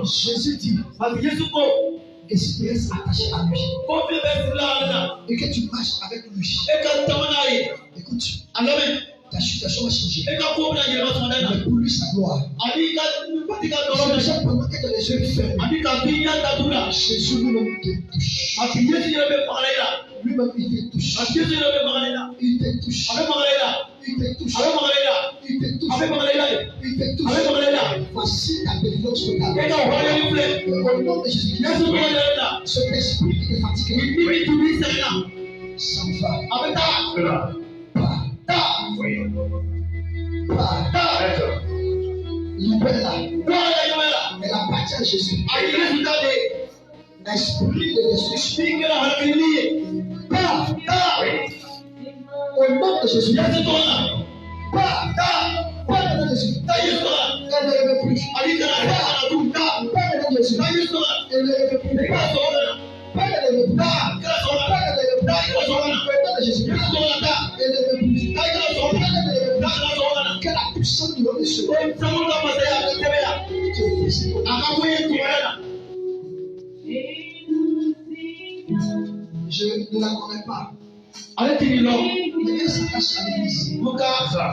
Jésus dit que si tu restes attaché à lui et que tu marches avec lui, écoute, ta situation va changer. Mais pour lui, sa gloire. C'est déjà pendant que tu as les yeux fermés. Jésus lui-même te touche. Lui-même, il te touche. Il te touche. Il te touche. Il Il te touche. Avec mon élève. Il te touche. Avec mon élève. Voici ta délivrance totale. Et quand on va lui plaît. Au nom de Jésus-Christ, Yesu mon élève là. cet esprit qui est fatigué, Il dit tout lui c'est là. s'en va. Avec ta. Pas. Oui. Pas. Libère-la. Là. Elle appartient à Jésus. Aïe Yesu tade. Esprit de destruction. Speak la hakili. Pas. Oui. Au nom de Jésus. Yesu toi là. Pas. Pas au nom de Jésus. Ta Yesu là. Elle ne rêve plus. Ali kana na tout ta. Pas au nom de Jésus. Ta Yesu là. Elle ne rêve plus. Pas so là. Pas de rêve plus. Ta. Kana so là. Pas de rêve plus. Ta Yesu là. Au nom de Jésus. Yesu là ta. Elle ne rêve plus. Ta kana so là. Ta kana so là. Que la puissance du nom de Jésus. Samu ka masaya kebea. Akamuye tuwana. Je ne la connais pas. Ale tini lo. Mais elle s'attache à l'église. Muka sa.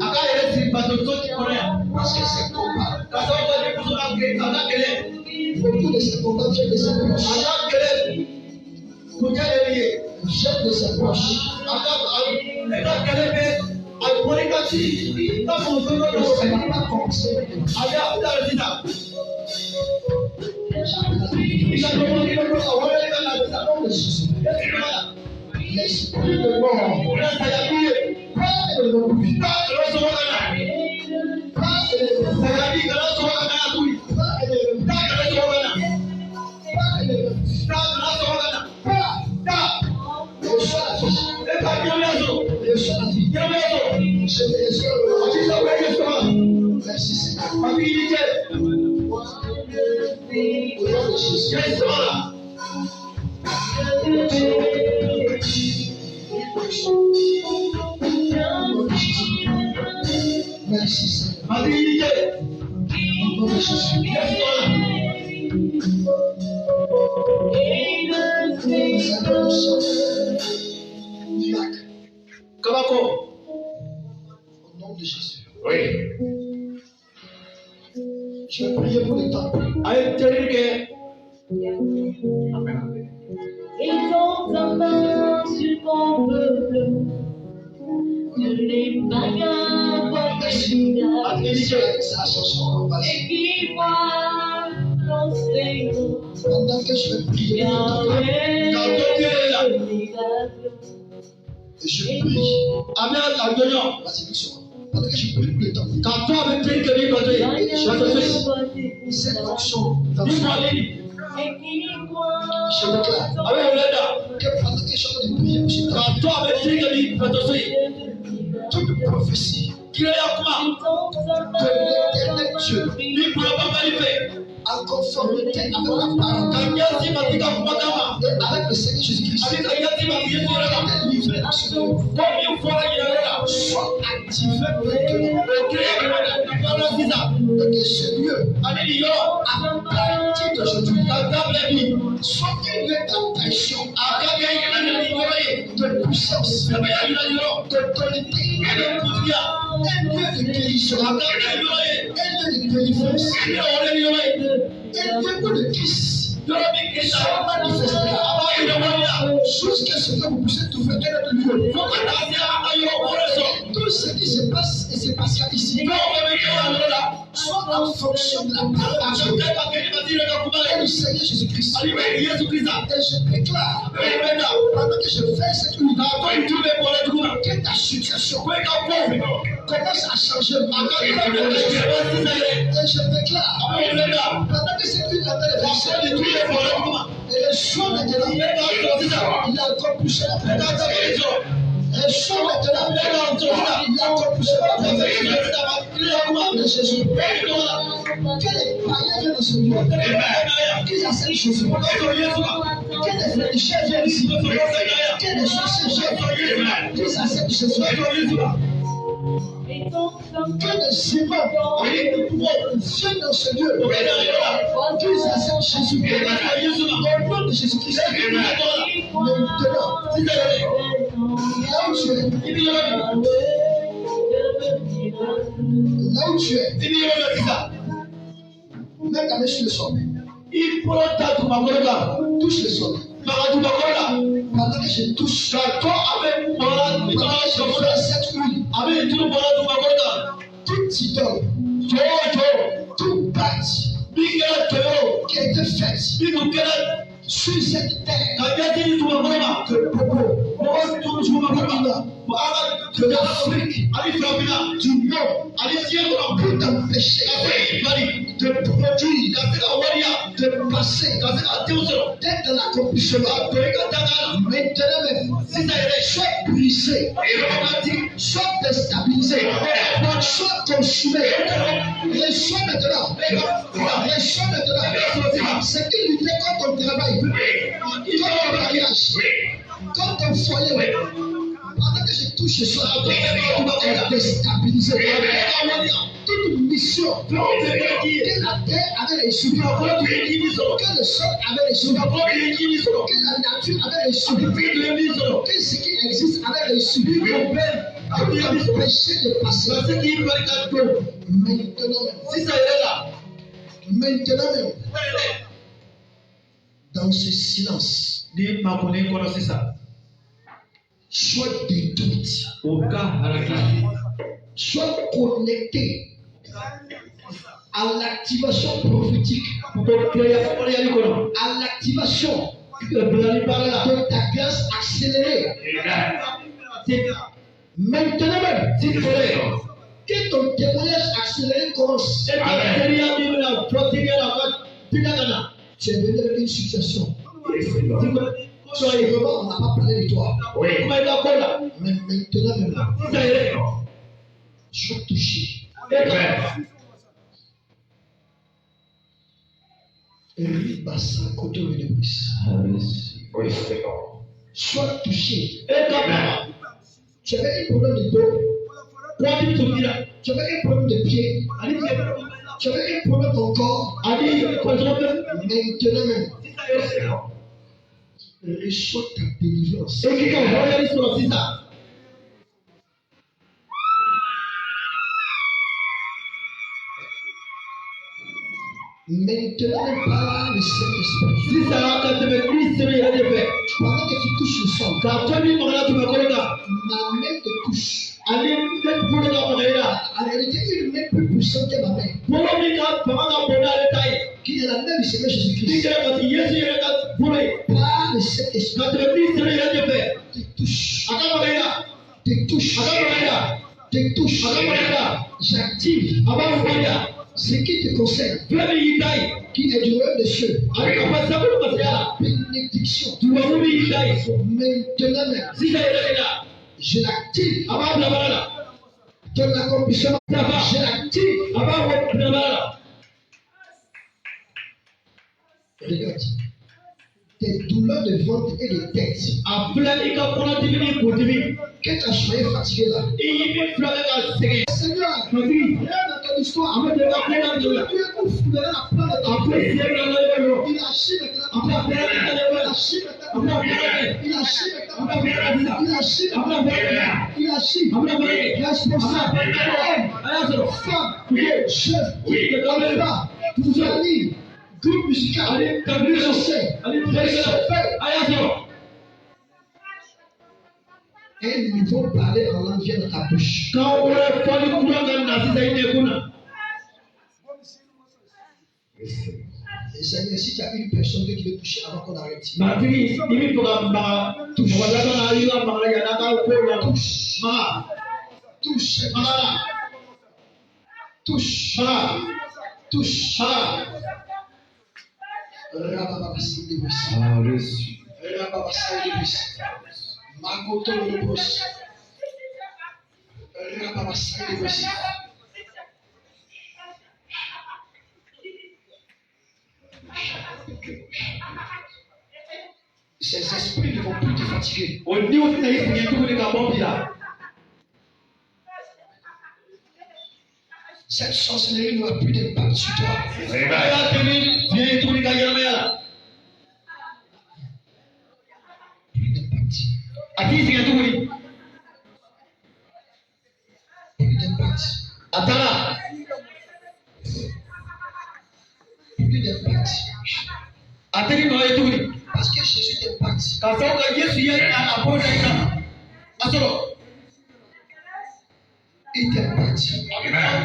Aka yele si bato ki korea. Parce que c'est combat. Ka so ko de kuso ka ke aka kele. Beaucoup de ces combats viennent de ses proches. Aka kele. Kuja ye. Viennent de ses proches. Aka kele be. Ay monika si. Ta mo so Elle no. n'a pas commencé maintenant. Aya ta sita. Au Ika no mo ki no ko awale ka na sita. nom de Jésus. L'esprit de mort. Ona ta ya biye. Pas de l'oubli. Ta lo so kana. Pas de l'oubli. Ta ya bi kana so kana tui. Pas de l'oubli. Ta kana so kana. Pas de l'oubli. Ta kana so kana. Pas. Ta. Reçois la vie. E ka biyo so. Reçois la vie. Biyo so. Je te reçois le nom de Ati Jésus. sa pe Yesu. Merci Seigneur. Papi ni je. Au nom de Jésus. Yesu ala. Merci Seigneur. Papi ni je. Au nom de Jésus. Yesu ala. Seigneur, nous sommes miracle. Kabako. Au nom de Jésus. Oui. Je vais prier pour les temples. Aye teri ke. Étends ta main sur mon peuple, que les païens voient tes visages C'est la chanson. Vas-y. et qu'ils voient l'enseignant. Pendant que je vais prier pour les temples, et je prie. Amen adonyo. Vas-y, doucement. Pendant que je prie pour les temples, Ka to abe teri ke ni ko to. cette fonction dans Ni ce mo monde, ni. je déclare Abe oleda. que pendant que je suis en train de prier pour ces Ka temples, to abe teri ke ni ko to. toute prophétie Kire ya kuma. de l'éternel Dieu, Ni pro baba ni fe. en conformité avec la parole, Ka nyasi matika kuma kama. et avec le Seigneur Jésus-Christ, Abi ka nyasi matika Yesu ala. est livré dans ce monde, Ko mi fora yela. soit activé maintenant, et que ce lieu, à partir d'aujourd'hui, soit une lieu d'attraction, de puissance, d'autorité, un lieu de guérison, un lieu de délivrance, un lieu où le Christ soit manifesté jusqu'à ce que vous puissiez trouver un autre lieu. Tout ce qui se passe et se passera ici soit en fonction de la parole et du Seigneur Jésus-Christ. Et je déclare, pendant que je fais cette unité, que ta situation commence à changer. Et je déclare, pendant que cette unité est versée, et le choix maintenant, il a encore poussé la présence. Et le choix maintenant, il a encore poussé la présence de Jésus. Que les païens viennent de ce lieu, qu'ils acceptent Jésus. Que les féticheurs viennent ici, que les sorciers viennent, qu'ils acceptent Jésus. Que les humains viennent dans ce lieu, qu'ils acceptent Jésus. Au nom de Jésus-Christ, maintenant, là où tu es, là où tu es, mets ta main sur le sol, touche le sol. Pendant que je touche, pendant que je fais cette huile, idoles, tout pacte qui a été fait sur cette terre, de Bobo, de l'Afrique, du monde, pour t'empêcher de produire, de passer, d'être dans l'accomplissement. Maintenant même, soit brisé, soit déstabilisé, soit consumé. Reçois maintenant. Reçois maintenant. C'est qui luttait contre ton travail, contre ton mariage, contre ton foyer. Pendant que je touche ça, tu vas être déstabilisé. Toute mission que la terre avait reçue, que le sol avait reçu, que la nature avait reçu, que ce qui existe avait reçu, pour t'empêcher de passer. Maintenant même, dans ce silence, sois détruite, sois connecté à l'activation prophétique, à l'activation de ta grâce accélérée. Maintenant même, que ton témoignage accéléré commence. Tu es venu avec une situation. Vraiment, on n'a pas parlé de toi. Mais maintenant même, sois touché. Sois touché. Tu avais un problème de dos. Tu avais un problème de pied. Tu avais un problème de ton corps. Maintenant même, reçois ta délivrance. Maintenant, par le Saint-Esprit. Pendant que tu touches le sol, ma main te touche. En réalité, une main plus puissante que ma main. Qui est la même du Seigneur Jésus-Christ. Par le Saint-Esprit. Te touche. Te touche. Te touche. J'active ce qui te concerne, qui est du royaume des cieux, la bénédiction. Maintenant même, je l'active. Ton accomplissement, je l'active. Regarde, tes douleurs de ventre et de tête, que tu as soyé fatigué là. Seigneur, regarde dans ton histoire. Il a groupe musical, un nouveau parler en langue vient de ta bouche. Et Seigneur, si tu as une personne que tu veux toucher avant qu'on arrête, touche. Ces esprits ne vont plus te fatiguer. Cette sorcellerie n'aura plus d'impact sur toi. Plus d'impact. Plus d'impact. Plus d'impact. Parce que Jésus t'impacte. Il t'impacte.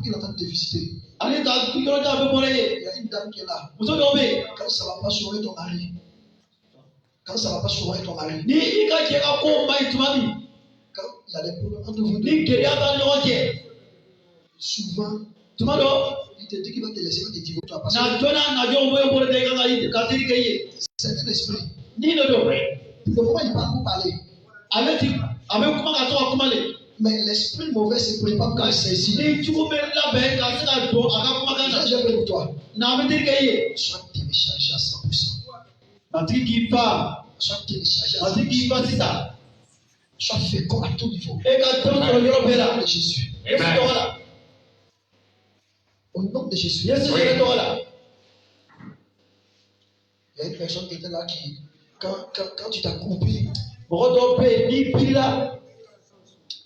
fois qu'il est en train de te visiter, Ale ta tukiro ta be bore ye. il y a une dame qui est là. Muso do be. Quand ça va pas souvent ton mari. Quand ça va pas souvent ton mari. Ni i ka je ka ko mai tumami. Quand il y a des problèmes entre vous deux, Ni ke ya ta nyoje. souvent, Tumado il te dit qu'il va te laisser, il va te divorcer. Parce na que jona na jo mo bore de ka ka tiri ke ye. c'est un esprit. Ni no do. Pour le moment, il parle pour parler. Ale ti ame kuma ka to kuma le. Mais l'esprit mauvais se prépare quand il saisit. Ni chuko be la be ka se ka do aka kuma ka na. J'ai pris pour toi. Na me tiri ke ye. Sois téléchargé à 100%. Na tiri ki fa. Sois téléchargé à Na tiri ki 100%. fa sita. Sois fécond à tout niveau. E ka to so yoro be Au nom la. de Jésus. Yesu to la. Au nom de Jésus. Yesu to la. Il y a une personne qui était là qui, quand tu t'as coupé, Rodo be ni pila.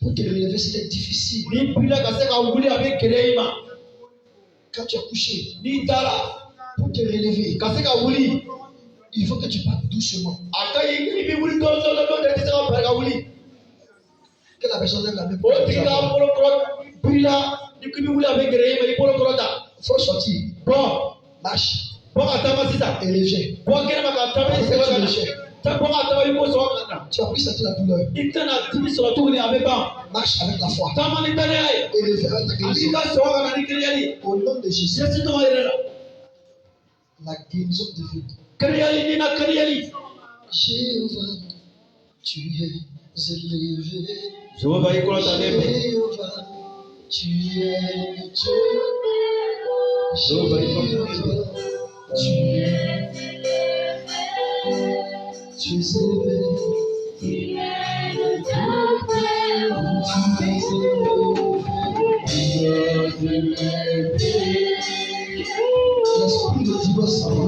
pour te relever, c'était difficile. Ni pila ka se ka wuli avec kereima. Quand tu as couché, Ni tala pour te relever, ka se ka wuli. il faut que tu parles doucement. Aka yi bi wuli do de se ka ba ka wuli. Que la personne lève la main. O tigi ka polo kro pila ni ki bi wuli avec kereima ni polo kro ta. Il faut sortir, Bon, marche, bon ka tama sita. et léger. Bon kene ma ka tama se ka na. Ta bon ka tama ko so ka na. Tu as pris sentir la douleur. Itana tibi so to ni avec ba. Marche avec la foi. Tama ni tane ai. Et léger avec ta Ani guérison. ka so ka na ni kereyali. Au nom de Jésus, Yesu to ire la. la guérison divine. Kereyali ni na kereyali. Jéhovah, tu es élevé. Jehova ikola ta bebe. Jéhovah, tu es Dieu. Jéhovah, tu es l'esprit de divorce s'en va.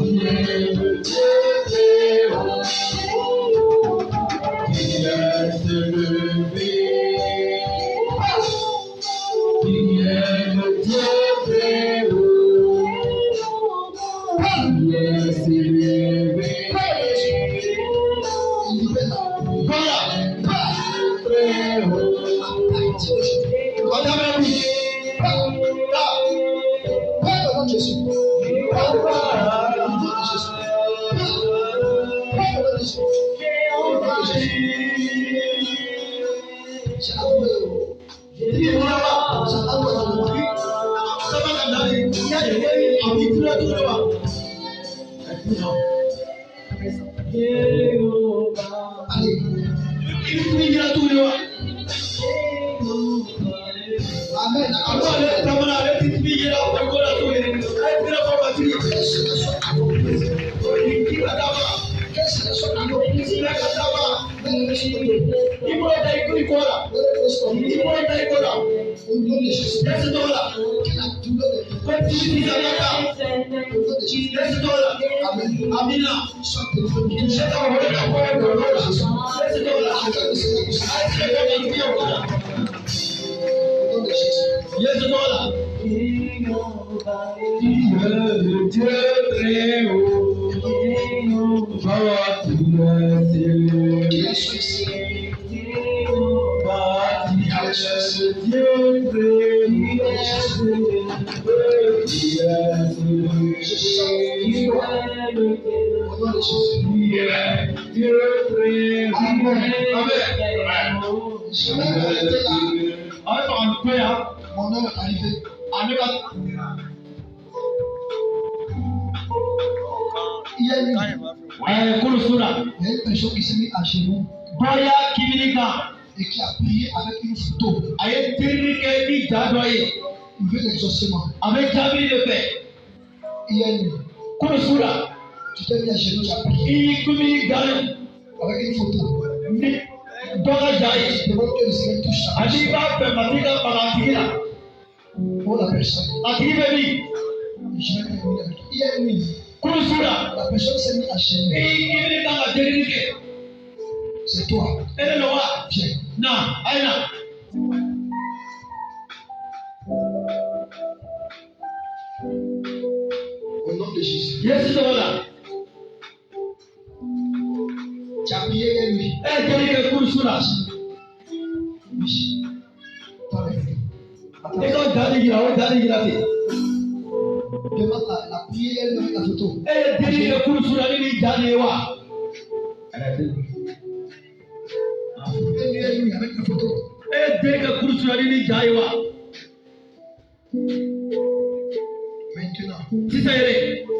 Mon heure est arrivée. Il y a une personne qui s'est mise à genoux et qui a prié avec une photo. Il veut l'exaucement. Il y a une. Tu t'es mis à genoux, tu as prié avec une photo. Tu demandes que le Seigneur touche ta personne. Pour la personne. Je vais terminer avec toi. Il y a une nuit. La personne s'est mise à genoux. C'est toi. Viens. Au nom de Jésus. Tu as prié une nuit. Oui. Toi, Demande la prière avec la photo. Lui avec la photo. Maintenant,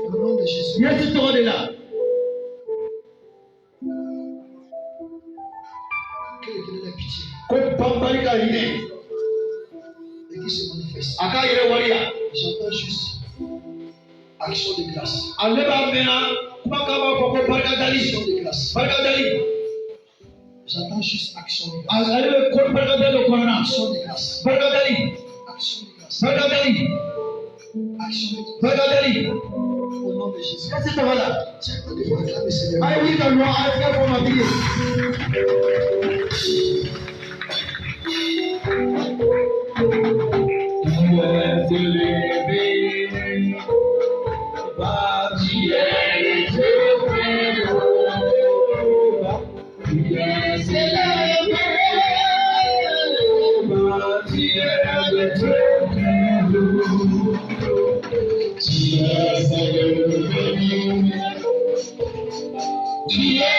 au nom de Jésus, que le Dieu ait pitié et qui se manifeste. J'entends juste action de grâce. Action de grâce. J'entends juste action de grâce. Action de grâce. Action de grâce. Action de grâce. Au nom de Jésus. Tiens, on devrait acclamer Seigneur. Yeah.